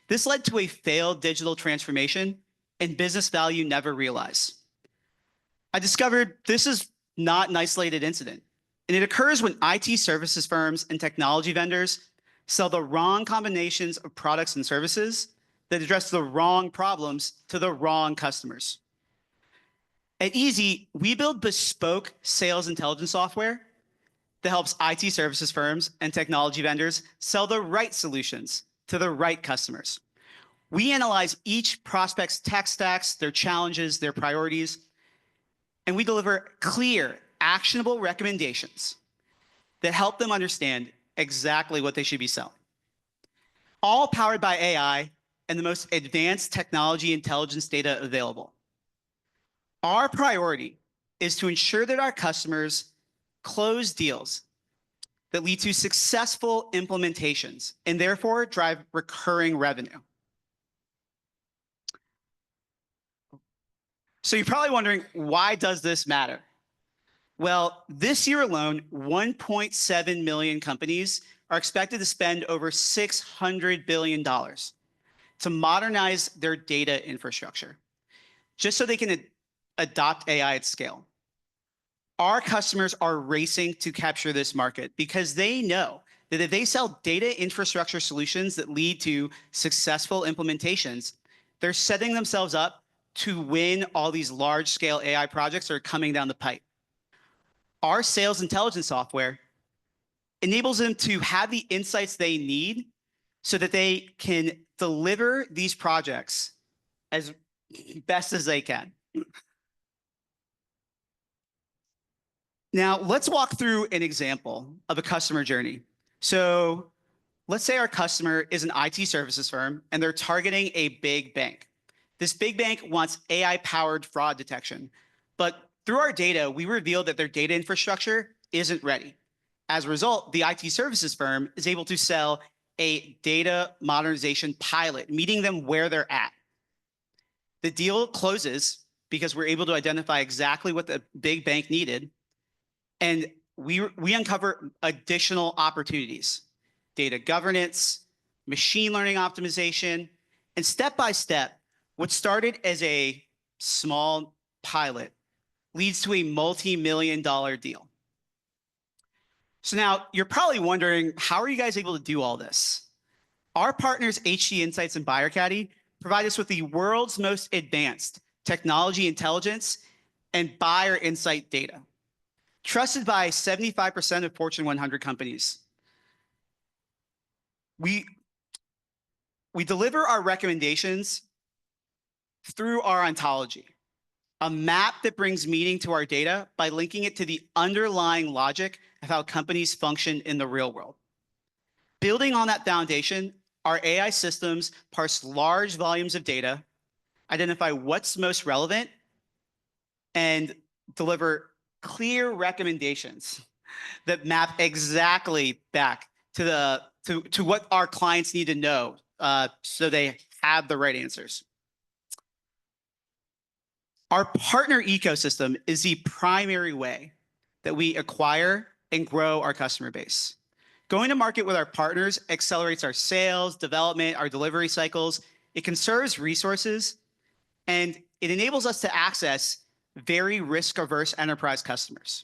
This led to a failed digital transformation and business value never realized. I discovered this is not an isolated incident, and it occurs when IT services firms and technology vendors sell the wrong combinations of products and services that address the wrong problems to the wrong customers. At Easy, we build bespoke sales intelligence software that helps IT services firms and technology vendors sell the right solutions to the right customers. We analyze each prospect's tech stacks, their challenges, their priorities, and we deliver clear, actionable recommendations that help them understand exactly what they should be selling. All powered by AI and the most advanced technology intelligence data available. Our priority is to ensure that our customers close deals that lead to successful implementations and therefore drive recurring revenue. So you're probably wondering, why does this matter? Well, this year alone, 1.7 million companies are expected to spend over $600 billion to modernize their data infrastructure, just so they can adopt AI at scale. Our customers are racing to capture this market because they know that if they sell data infrastructure solutions that lead to successful implementations, they're setting themselves up to win all these large-scale AI projects that are coming down the pipe. Our sales intelligence software enables them to have the insights they need so that they can deliver these projects as best as they can. Now, let's walk through an example of a customer journey. So let's say our customer is an IT services firm and they're targeting a big bank. This big bank wants AI-powered fraud detection, but through our data, we revealed that their data infrastructure isn't ready. As a result, the IT services firm is able to sell a data modernization pilot, meeting them where they're at. The deal closes because we're able to identify exactly what the big bank needed, and we uncover additional opportunities: data governance, machine learning optimization, and step by step, what started as a small pilot leads to a multi-million-dollar deal. So now you're probably wondering, how are you guys able to do all this? Our partners, HG Insights and BuyerCaddy, provide us with the world's most advanced technology intelligence and buyer insight data, trusted by 75% of Fortune 100 companies. We deliver our recommendations through our ontology, a map that brings meaning to our data by linking it to the underlying logic of how companies function in the real world. Building on that foundation, our AI systems parse large volumes of data, identify what's most relevant, and deliver clear recommendations that map exactly back to what our clients need to know, so they have the right answers. Our partner ecosystem is the primary way that we acquire and grow our customer base. Going to market with our partners accelerates our sales, development, our delivery cycles. It conserves resources, and it enables us to access very risk-averse enterprise customers.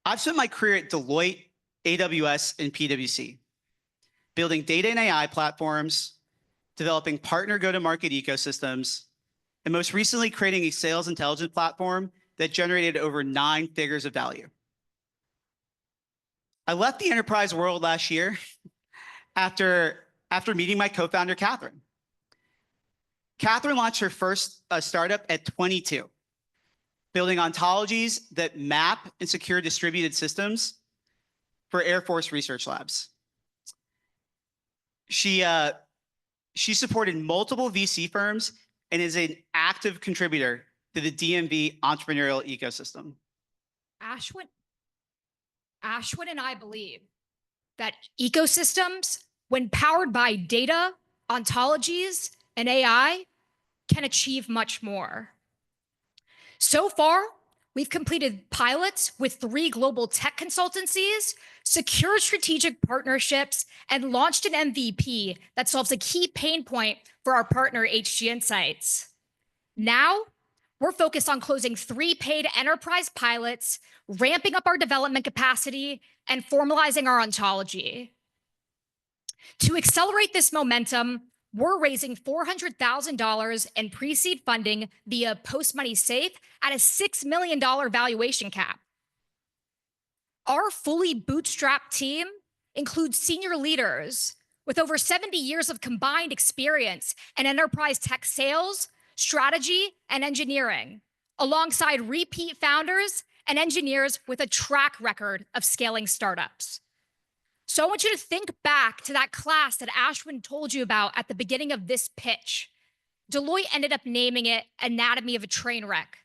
I've spent my career at Deloitte, AWS, and PwC, building data and AI platforms, developing partner go-to-market ecosystems, and most recently creating a sales intelligence platform that generated over 9 figures of value. I left the enterprise world last year after meeting my co-founder, Catherine. Catherine launched her first startup at 22, building ontologies that map and secure distributed systems for Air Force research labs. She supported multiple VC firms and is an active contributor to the DMV entrepreneurial ecosystem. Ashwin and I believe that ecosystems, when powered by data, ontologies, and AI, can achieve much more. So far, we've completed pilots with 3 global tech consultancies, secured strategic partnerships, and launched an MVP that solves a key pain point for our partner, HG Insights. Now, we're focused on closing 3 paid enterprise pilots, ramping up our development capacity, and formalizing our ontology. To accelerate this momentum, we're raising $400,000 in pre-seed funding via Post-Money Safe at a $6 million valuation cap. Our fully bootstrapped team includes senior leaders with over 70 years of combined experience in enterprise tech sales, strategy, and engineering, alongside repeat founders and engineers with a track record of scaling startups. So I want you to think back to that class that Ashwin told you about at the beginning of this pitch. Deloitte ended up naming it Anatomy of a Train Wreck.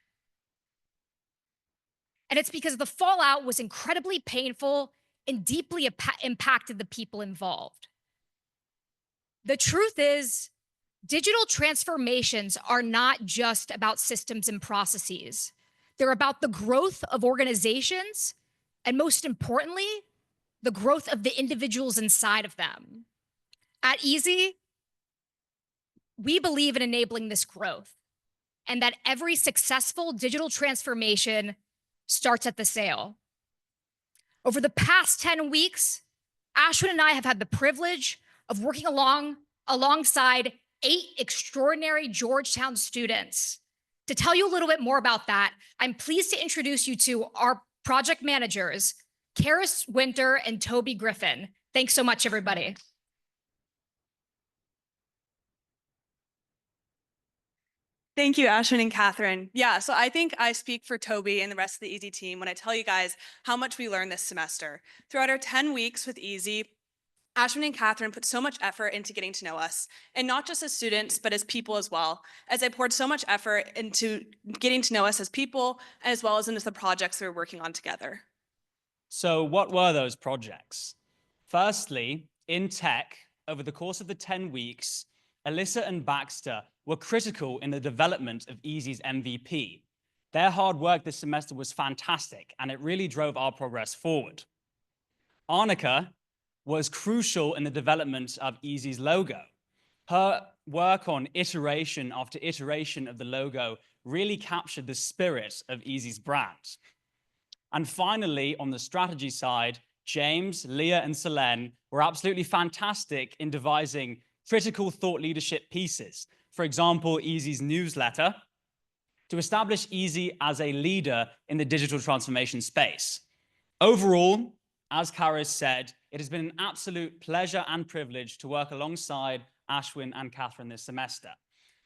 And it's because the fallout was incredibly painful and deeply impacted the people involved. The truth is, digital transformations are not just about systems and processes. They're about the growth of organizations, and most importantly, the growth of the individuals inside of them. At Easy, we believe in enabling this growth, and that every successful digital transformation starts at the sale. Over the past 10 weeks, Ashwin and I have had the privilege of working alongside 8 extraordinary Georgetown students. To tell you a little bit more about that, I'm pleased to introduce you to our project managers, Karis Winter and Toby Griffin. Thanks so much, everybody. Thank you, Ashwin and Catherine. Yeah, so I think I speak for Toby and the rest of the Easy team when I tell you guys how much we learned this semester. Throughout our 10 weeks with Easy, Ashwin and Catherine put so much effort into getting to know us, and not just as students, but as people as well, as I poured so much effort into getting to know us as people, as well as into the projects we were working on together. So what were those projects? Firstly, in tech, over the course of the 10 weeks, Alyssa and Baxter were critical in the development of Easy's MVP. Their hard work this semester was fantastic, and it really drove our progress forward. Arnika was crucial in the development of Easy's logo. Her work on iteration after iteration of the logo really captured the spirit of Easy's brand. And finally, on the strategy side, James, Leah, and Selene were absolutely fantastic in devising critical thought leadership pieces. For example, Easy's newsletter, to establish Easy as a leader in the digital transformation space. Overall, as Karis said, it has been an absolute pleasure and privilege to work alongside Ashwin and Catherine this semester.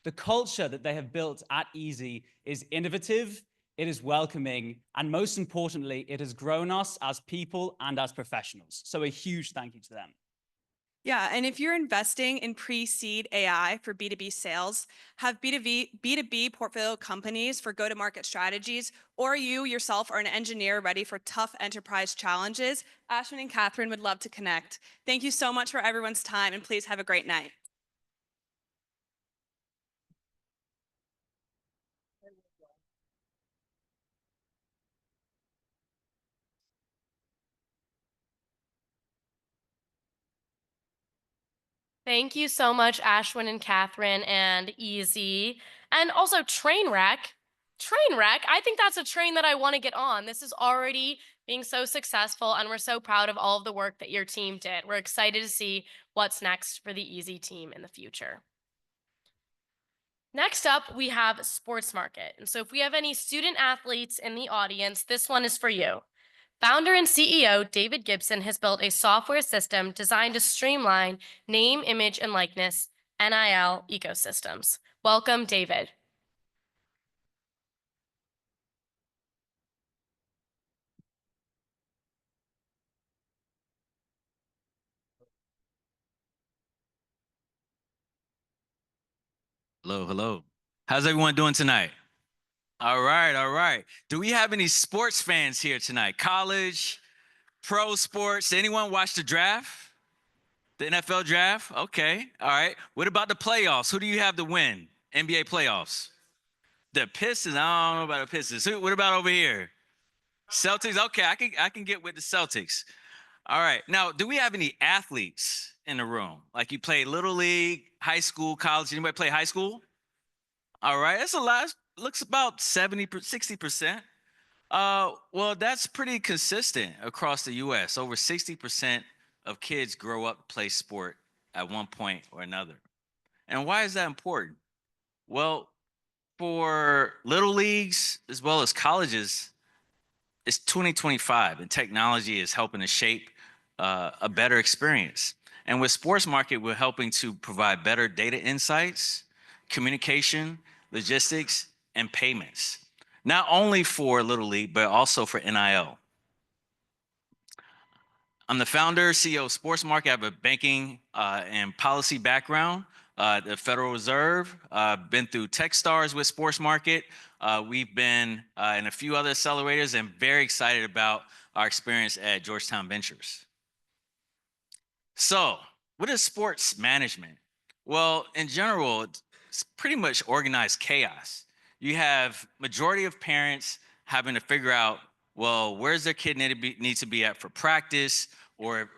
The culture that they have built at Easy is innovative, it is welcoming, and most importantly, it has grown us as people and as professionals. So a huge thank you to them. Yeah, and if you're investing in pre-seed AI for B2B sales, have B2B portfolio companies for go-to-market strategies, or you yourself are an engineer ready for tough enterprise challenges, Ashwin and Catherine would love to connect. Thank you so much for everyone's time, and please have a great night. Thank you so much, Ashwin and Catherine and Easy. And also Trainwreck. Trainwreck, I think that's a train that I want to get on. This is already being so successful, and we're so proud of all of the work that your team did. We're excited to see what's next for the Easy team in the future. Next up, we have Sports Market. And so if we have any student athletes in the audience, this one is for you. Founder and CEO David Gibson has built a software system designed to streamline name, image, and likeness NIL ecosystems. Welcome, David. Hello, hello. How's everyone doing tonight? All right, all right. Do we have any sports fans here tonight? College, pro sports? Anyone watch the draft? The NFL draft? Okay, all right. What about the playoffs? Who do you have to win? NBA playoffs? The Pistons? I don't know about the Pistons. What about over here? Celtics? Okay, I can get with the Celtics. All right. Now, do we have any athletes in the room? Like you play Little League, high school, college? Anybody play high school? All right. That's a lot. Looks about 60%. Well, that's pretty consistent across the U.S. Over 60% of kids grow up to play sport at one point or another. And why is that important? Well, for little leagues as well as colleges, it's 2025 and technology is helping to shape a better experience. And with Sports Market, we're helping to provide better data insights, communication, logistics, and payments, not only for Little League, but also for NIL. I'm the founder, CEO of Sports Market. I have a banking and policy background, the Federal Reserve. Been through Techstars with Sports Market. We've been in a few other accelerators and very excited about our experience at Georgetown Ventures. So, what is sports management? Well, in general, it's pretty much organized chaos. You have majority of parents having to figure out, well, where's their kid need to be at for practice, or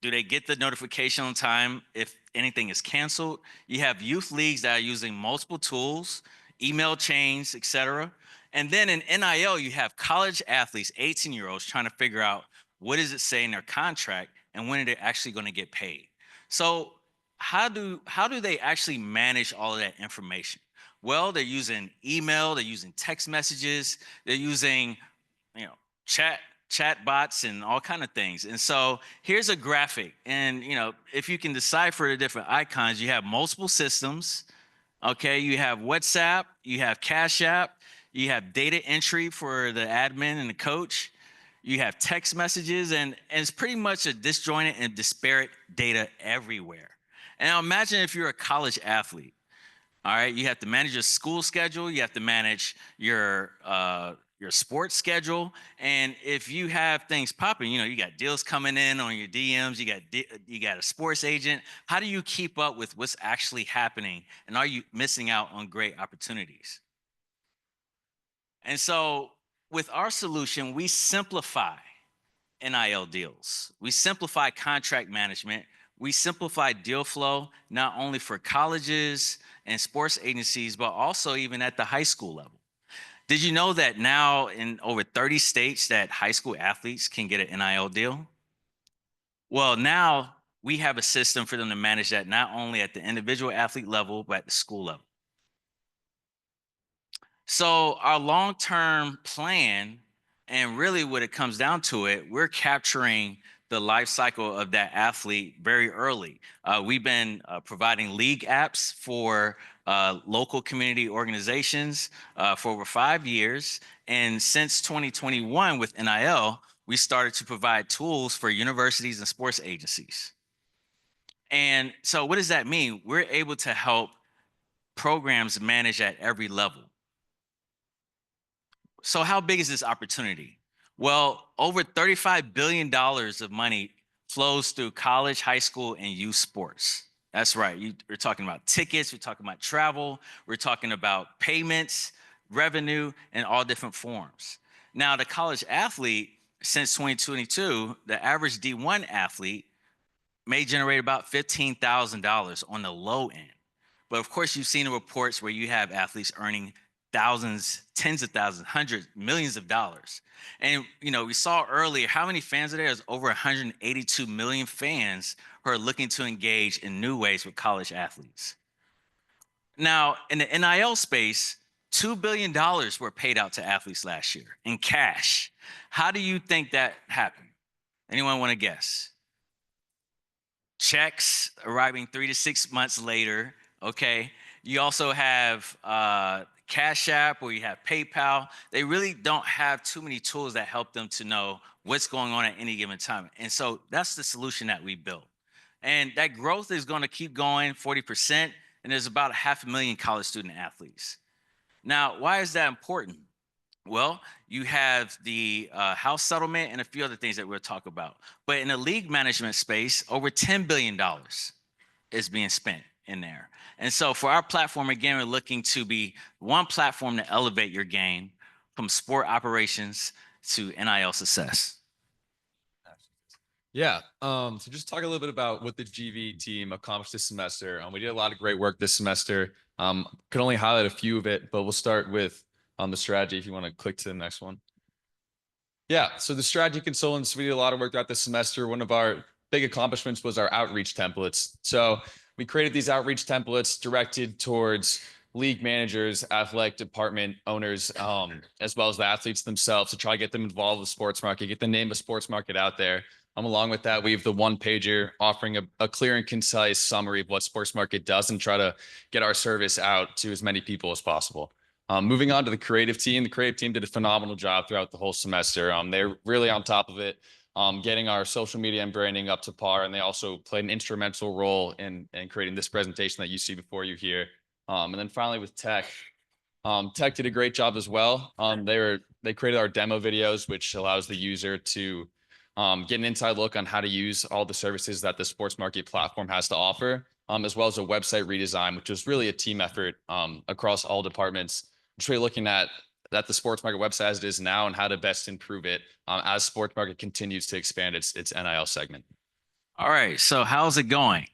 do they get the notification on time if anything is canceled? You have youth leagues that are using multiple tools, email chains, etc. And then in NIL, you have college athletes, 18-year-olds, trying to figure out what does it say in their contract and when are they actually going to get paid. So how do they actually manage all of that information? Well, they're using email, they're using text messages, they're using chat chat bots and all kind of things. And so here's a graphic. And, if you can decipher the different icons, you have multiple systems. Okay, you have WhatsApp, you have Cash App, you have data entry for the admin and the coach. You have text messages, and it's pretty much a disjointed and disparate data everywhere. And now imagine if you're a college athlete. All right, you have to manage your school schedule, you have to manage your sports schedule, and if you have things popping, you got deals coming in on your DMs, you got a sports agent. How do you keep up with what's actually happening, and are you missing out on great opportunities? And so with our solution, we simplify NIL deals. We simplify contract management. We simplify deal flow, not only for colleges and sports agencies, but also even at the high school level. Did you know that now in over 30 states that high school athletes can get an NIL deal? Well, now we have a system for them to manage that not only at the individual athlete level, but at the school level. So our long-term plan, and really what it comes down to it, we're capturing the life cycle of that athlete very early. We've been providing league apps for local community organizations for over 5 years. And since 2021 with NIL, we started to provide tools for universities and sports agencies. And so what does that mean? We're able to help programs manage at every level. So how big is this opportunity? Well, over $35 billion of money flows through college, high school, and youth sports. That's right. We're talking about tickets, we're talking about travel, we're talking about payments, revenue, in all different forms. Now, the college athlete, since 2022, the average D1 athlete may generate about $15,000 on the low end. But of course, you've seen the reports where you have athletes earning thousands, tens of thousands, hundreds, millions of dollars. And, we saw earlier how many fans are there? There's over 182 million fans who are looking to engage in new ways with college athletes. Now, in the NIL space, $2 billion were paid out to athletes last year in cash. How do you think that happened? Anyone want to guess? Checks arriving 3 to 6 months later, okay? You also have Cash App, or you have PayPal. They really don't have too many tools that help them to know what's going on at any given time. And so that's the solution that we built. And that growth is going to keep going 40%, and there's about 500,000 college student athletes. Now, why is that important? Well, you have the house settlement and a few other things that we'll talk about. But in the league management space, over $10 billion is being spent in there. And so for our platform, again, we're looking to be one platform to elevate your game from sport operations to NIL success. Yeah, so just talk a little bit about what the GV team accomplished this semester. We did a lot of great work this semester. Could only highlight a few of it, but we'll start with the strategy if you want to click to the next one. Yeah, so the strategy consultants, we did a lot of work throughout this semester. One of our big accomplishments was our outreach templates. So we created these outreach templates directed towards league managers, athletic department owners, as well as the athletes themselves, to try to get them involved with the sports market, get the name of sports market out there. Along with that, we have the one pager offering a clear and concise summary of what sports market does and try to get our service out to as many people as possible. Moving on to the creative team did a phenomenal job throughout the whole semester. They're really on top of it, getting our social media and branding up to par. And they also played an instrumental role in creating this presentation that you see before you here. And then finally with tech, tech did a great job as well. They created our demo videos, which allows the user to get an inside look on how to use all the services that the sports market platform has to offer, as well as a website redesign, which was really a team effort across all departments. Just really looking at the sports market website as it is now and how to best improve it as sports market continues to expand its NIL segment. All right, so how's it going?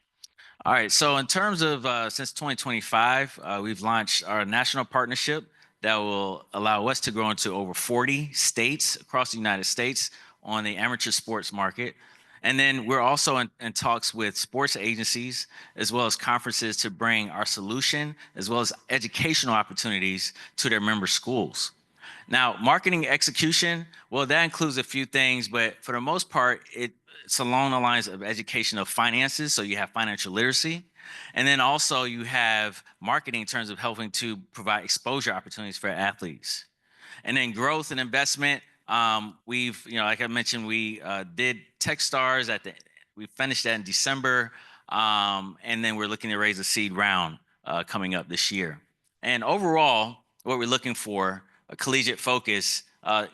All right, so in terms of since 2025, we've launched our national partnership that will allow us to grow into over 40 states across the United States on the amateur sports market. And then we're also in talks with sports agencies as well as conferences to bring our solution as well as educational opportunities to their member schools. Now, marketing execution, well, that includes a few things, but for the most part, it's along the lines of education of finances. So you have financial literacy. And then also you have marketing in terms of helping to provide exposure opportunities for athletes. And then growth and investment, we've, like I mentioned, we did Techstars we finished that in December. And then we're looking to raise a seed round coming up this year. And overall, what we're looking for, a collegiate focus,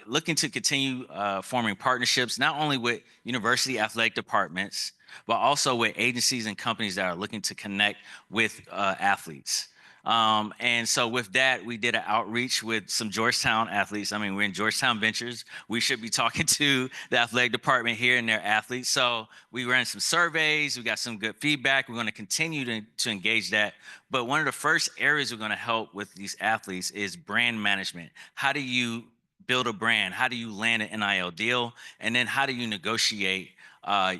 looking to continue forming partnerships, not only with university athletic departments, but also with agencies and companies that are looking to connect with athletes. And so with that, we did an outreach with some Georgetown athletes. I mean, we're in Georgetown Ventures. We should be talking to the athletic department here and their athletes. So we ran some surveys. We got some good feedback. We're going to continue to engage that. But one of the first areas we're going to help with these athletes is brand management. How do you build a brand? How do you land an NIL deal? And then how do you negotiate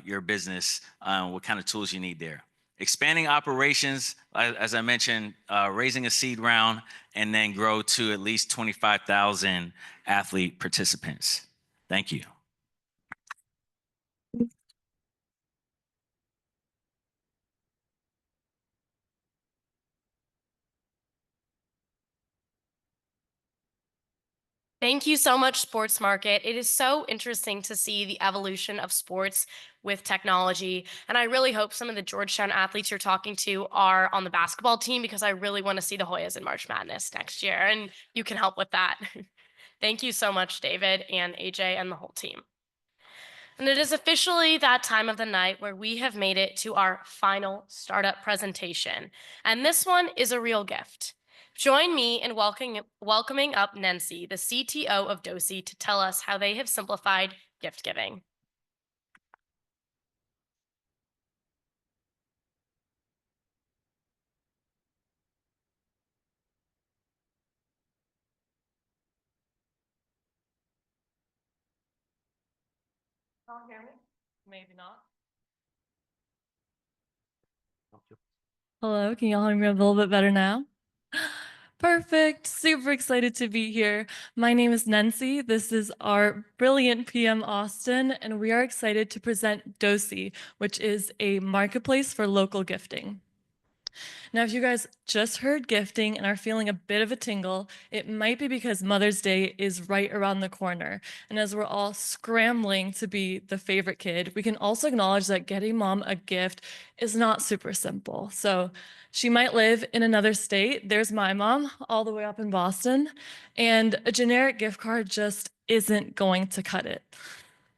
your business? What kind of tools you need there? Expanding operations, as I mentioned, raising a seed round, and then grow to at least 25,000 athlete participants. Thank you. Thank you so much, Sports Market. It is so interesting to see the evolution of sports with technology. And I really hope some of the Georgetown athletes you're talking to are on the basketball team, because I really want to see the Hoyas in March Madness next year. And you can help with that. Thank you so much, David and AJ and the whole team. And it is officially that time of the night where we have made it to our final startup presentation. And this one is a real gift. Join me in welcoming up Nancy, the CTO of DOSI, to tell us how they have simplified gift giving. Y'all hear me? Maybe not. Hello, can y'all hear me a little bit better now? Perfect. Super excited to be here. My name is Nancy. This is our brilliant PM Austin, and we are excited to present DOSI, which is a marketplace for local gifting. Now, if you guys just heard gifting and are feeling a bit of a tingle, it might be because Mother's Day is right around the corner. And as we're all scrambling to be the favorite kid, we can also acknowledge that getting mom a gift is not super simple. So she might live in another state. There's my mom all the way up in Boston, and a generic gift card just isn't going to cut it.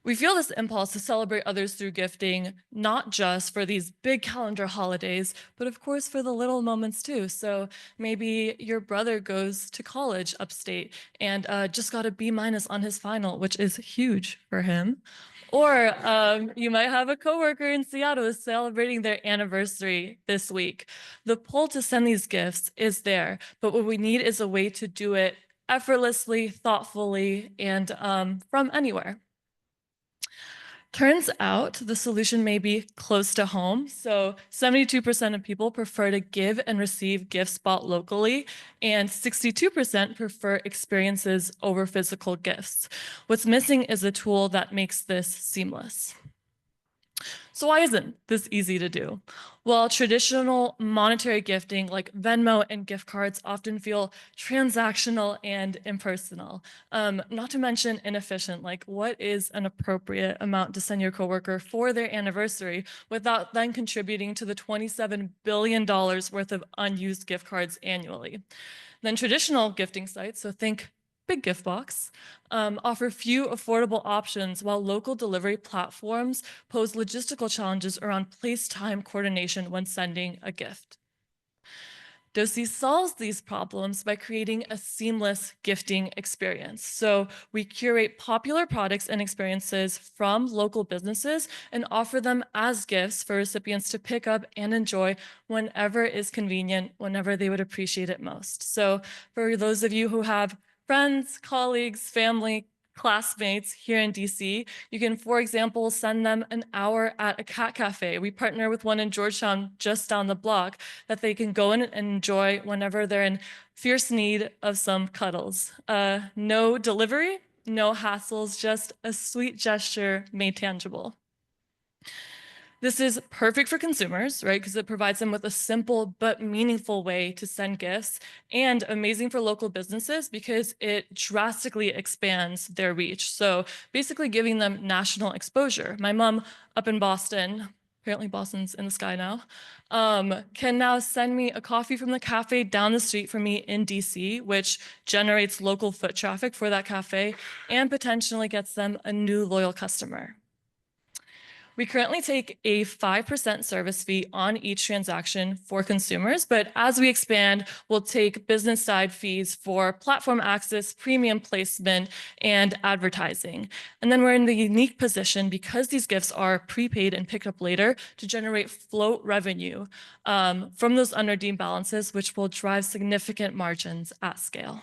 We feel this impulse to celebrate others through gifting, not just for these big calendar holidays, but of course for the little moments too. So maybe your brother goes to college upstate and just got a B- on his final, which is huge for him. Or you might have a coworker in Seattle who's celebrating their anniversary this week. The pull to send these gifts is there, but what we need is a way to do it effortlessly, thoughtfully, and from anywhere. Turns out the solution may be close to home. So 72% of people prefer to give and receive gifts bought locally, and 62% prefer experiences over physical gifts. What's missing is a tool that makes this seamless. So why isn't this easy to do? Well, traditional monetary gifting like Venmo and gift cards often feel transactional and impersonal, not to mention inefficient. Like, what is an appropriate amount to send your coworker for their anniversary without then contributing to the $27 billion worth of unused gift cards annually? Then traditional gifting sites, so think Big Gift Box, offer few affordable options, while local delivery platforms pose logistical challenges around place-time coordination when sending a gift. DOSI solves these problems by creating a seamless gifting experience. So we curate popular products and experiences from local businesses and offer them as gifts for recipients to pick up and enjoy whenever is convenient, whenever they would appreciate it most. So for those of you who have friends, colleagues, family, classmates here in DC, you can, for example, send them an hour at a cat cafe. We partner with one in Georgetown just down the block that they can go in and enjoy whenever they're in fierce need of some cuddles. No delivery, no hassles, just a sweet gesture made tangible. This is perfect for consumers, right? Because it provides them with a simple but meaningful way to send gifts, and amazing for local businesses because it drastically expands their reach. So basically giving them national exposure. My mom up in Boston, apparently Boston's in the sky now, can now send me a coffee from the cafe down the street from me in DC, which generates local foot traffic for that cafe and potentially gets them a new loyal customer. We currently take a 5% service fee on each transaction for consumers, but as we expand, we'll take business side fees for platform access, premium placement, and advertising. And then we're in the unique position, because these gifts are prepaid and picked up later, to generate float revenue from those unredeemed balances, which will drive significant margins at scale.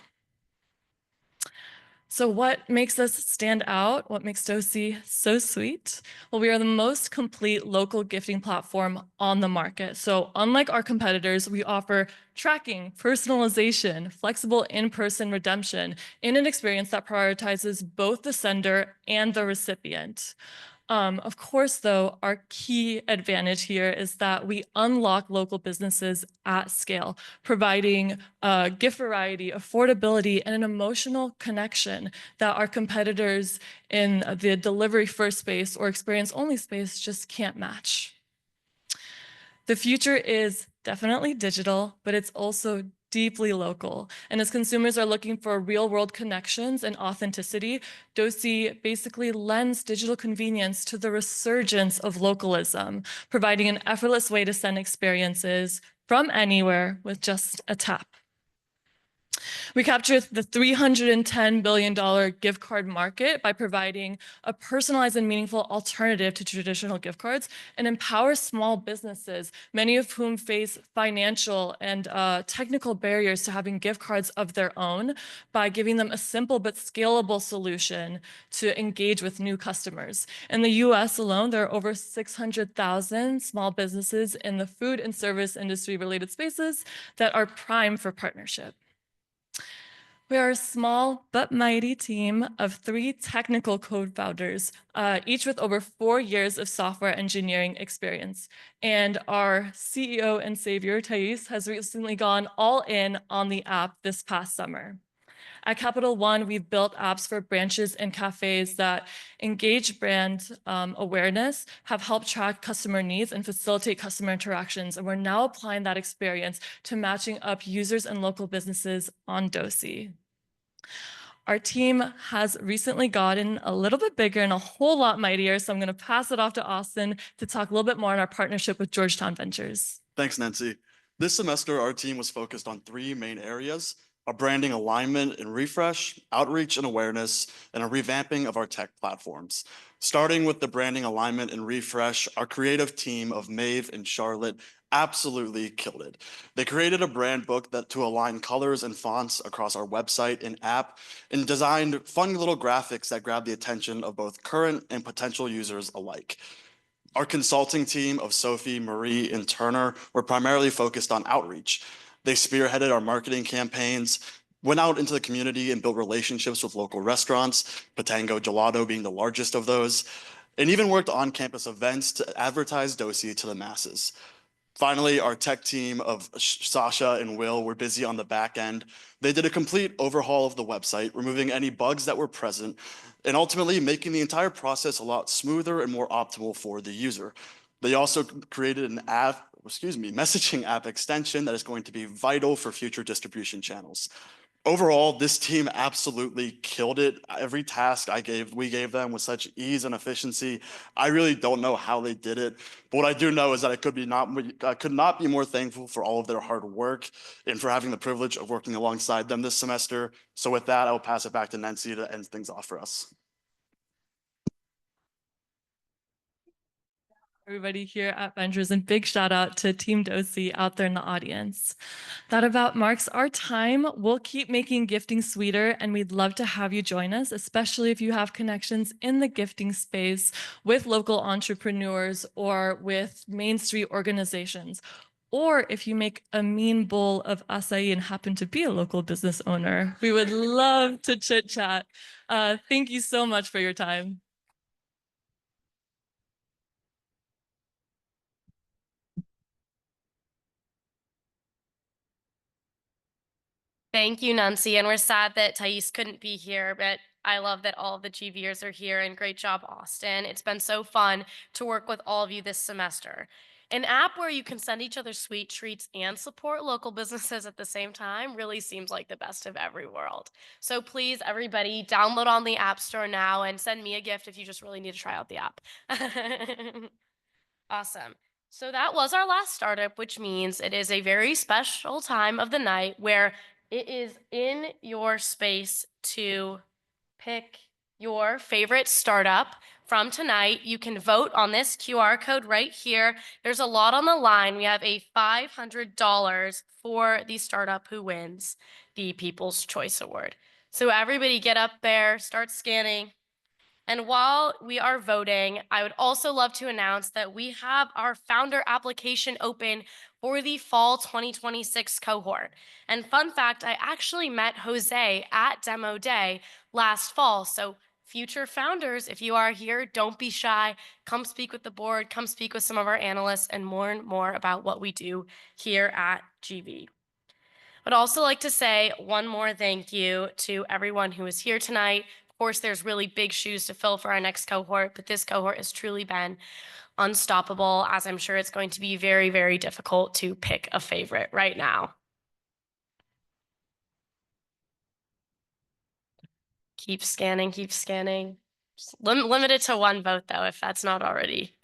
So what makes us stand out? What makes Dosi so sweet? Well, we are the most complete local gifting platform on the market. So unlike our competitors, we offer tracking, personalization, flexible in-person redemption in an experience that prioritizes both the sender and the recipient. Of course, though, our key advantage here is that we unlock local businesses at scale, providing gift variety, affordability, and an emotional connection that our competitors in the delivery first space or experience only space just can't match. The future is definitely digital, but it's also deeply local. And as consumers are looking for real world connections and authenticity, Dosi basically lends digital convenience to the resurgence of localism, providing an effortless way to send experiences from anywhere with just a tap. We capture the $310 billion gift card market by providing a personalized and meaningful alternative to traditional gift cards, and empower small businesses, many of whom face financial and technical barriers to having gift cards of their own, by giving them a simple but scalable solution to engage with new customers. In the US alone, there are over 600,000 small businesses in the food and service industry related spaces that are prime for partnership. We are a small but mighty team of 3 technical co-founders, each with over 4 years of software engineering experience. And our CEO and savior, Thais, has recently gone all in on the app this past summer. At Capital One, we've built apps for branches and cafes that engage brand awareness, have helped track customer needs, and facilitate customer interactions. And we're now applying that experience to matching up users and local businesses on Dosi. Our team has recently gotten a little bit bigger and a whole lot mightier, so I'm going to pass it off to Austin to talk a little bit more on our partnership with Georgetown Ventures. Thanks, Nancy. This semester, our team was focused on 3 main areas: a branding alignment and refresh, outreach and awareness, and a revamping of our tech platforms. Starting with the branding alignment and refresh, our creative team of Maeve and Charlotte absolutely killed it. They created a brand book to align colors and fonts across our website and app, and designed fun little graphics that grabbed the attention of both current and potential users alike. Our consulting team of Sophie, Marie, and Turner were primarily focused on outreach. They spearheaded our marketing campaigns, went out into the community and built relationships with local restaurants, Patango Gelato being the largest of those, and even worked on-campus events to advertise Dosi to the masses. Finally, our tech team of Sasha and Will were busy on the back end. They did a complete overhaul of the website, removing any bugs that were present, and ultimately making the entire process a lot smoother and more optimal for the user. They also created an messaging app extension that is going to be vital for future distribution channels. Overall, this team absolutely killed it. Every task we gave them with such ease and efficiency. I really don't know how they did it, but what I do know is that I could not be more thankful for all of their hard work and for having the privilege of working alongside them this semester. So with that, I will pass it back to Nancy to end things off for us. Everybody here at Ventures, and big shout out to Team Dosi out there in the audience. That about marks our time. We'll keep making gifting sweeter, and we'd love to have you join us, especially if you have connections in the gifting space with local entrepreneurs or with Main Street organizations. Or if you make a mean bowl of acai and happen to be a local business owner, we would love to chit chat. Thank you so much for your time. Thank you, Nancy. And we're sad that Thais couldn't be here, but I love that all of the GVers are here, and great job, Austin. It's been so fun to work with all of you this semester. An app where you can send each other sweet treats and support local businesses at the same time really seems like the best of every world. So please, everybody, download on the App Store now and send me a gift if you just really need to try out the app. Awesome. So that was our last startup, which means it is a very special time of the night where it is in your space to pick your favorite startup from tonight. You can vote on this QR code right here. There's a lot on the line. We have a $500 for the startup who wins the People's Choice Award. So everybody get up there, start scanning. And while we are voting, I would also love to announce that we have our founder application open for the fall 2026 cohort. And fun fact, I actually met Jose at Demo Day last fall. So future founders, if you are here, don't be shy. Come speak with the board, come speak with some of our analysts, and more about what we do here at GV. I'd also like to say one more thank you to everyone who is here tonight. Of course, there's really big shoes to fill for our next cohort, but this cohort has truly been unstoppable, as I'm sure it's going to be very, very difficult to pick a favorite right now. Keep scanning, keep scanning. Just limit it to one vote, though, if that's not already.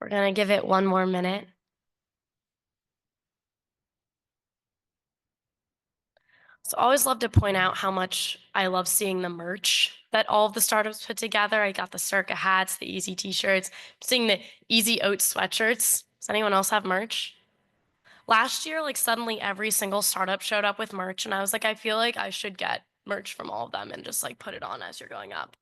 We're going to give it one more minute. So I always love to point out how much I love seeing the merch that all of the startups put together. I got the Circa hats, the Easy t-shirts, seeing the Easy Oats sweatshirts. Does anyone else have merch? Last year, like suddenly every single startup showed up with merch, and I was like, I feel like I should get merch from all of them and just like put it on as you're going up.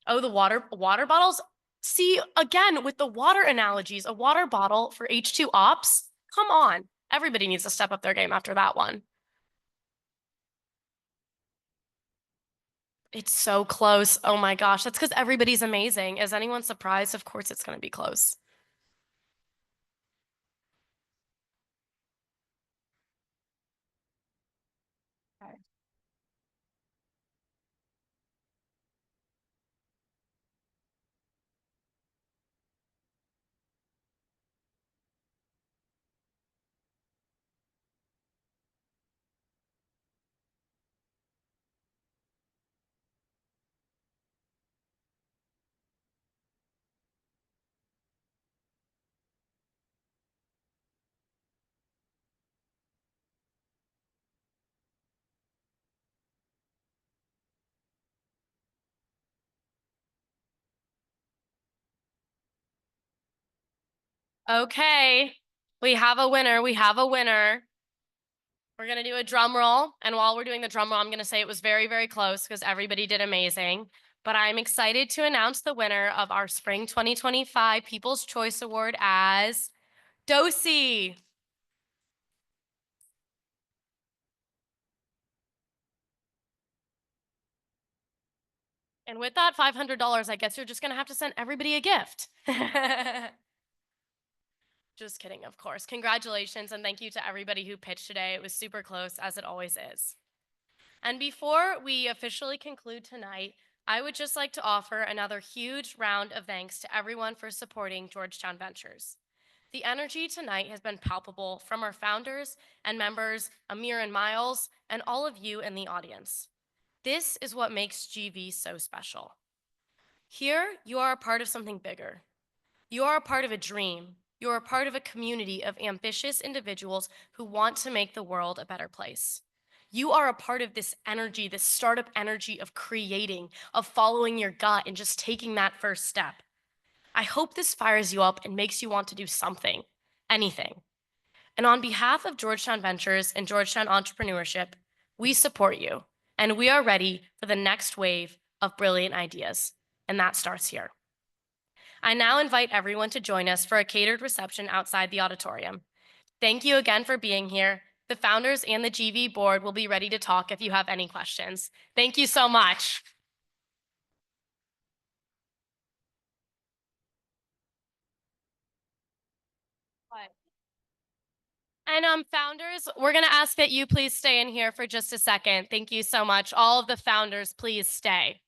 Oh, the water bottles. See, again, with the water analogies, a water bottle for H2 Ops. Come on. Everybody needs to step up their game after that one. It's so close. Oh my gosh. That's because everybody's amazing. Is anyone surprised? Of course it's going to be close. Okay. Okay. We have a winner. We have a winner. We're going to do a drum roll. And while we're doing the drum roll, I'm going to say it was very, very close because everybody did amazing. But I'm excited to announce the winner of our Spring 2025 People's Choice Award as Dosi. And with that $500, I guess you're just going to have to send everybody a gift. Just kidding, of course. Congratulations, and thank you to everybody who pitched today. It was super close, as it always is. And before we officially conclude tonight, I would just like to offer another huge round of thanks to everyone for supporting Georgetown Ventures. The energy tonight has been palpable from our founders and members, Amir and Miles, and all of you in the audience. This is what makes GV so special. Here, you are a part of something bigger. You are a part of a dream. You are a part of a community of ambitious individuals who want to make the world a better place. You are a part of this energy, this startup energy of creating, of following your gut and just taking that first step. I hope this fires you up and makes you want to do something, anything. And on behalf of Georgetown Ventures and Georgetown Entrepreneurship, we support you, and we are ready for the next wave of brilliant ideas. And that starts here. I now invite everyone to join us for a catered reception outside the auditorium. Thank you again for being here. The founders and the GV board will be ready to talk if you have any questions. Thank you so much. And founders, we're going to ask that you please stay in here for just a second. Thank you so much. All of the founders, please stay.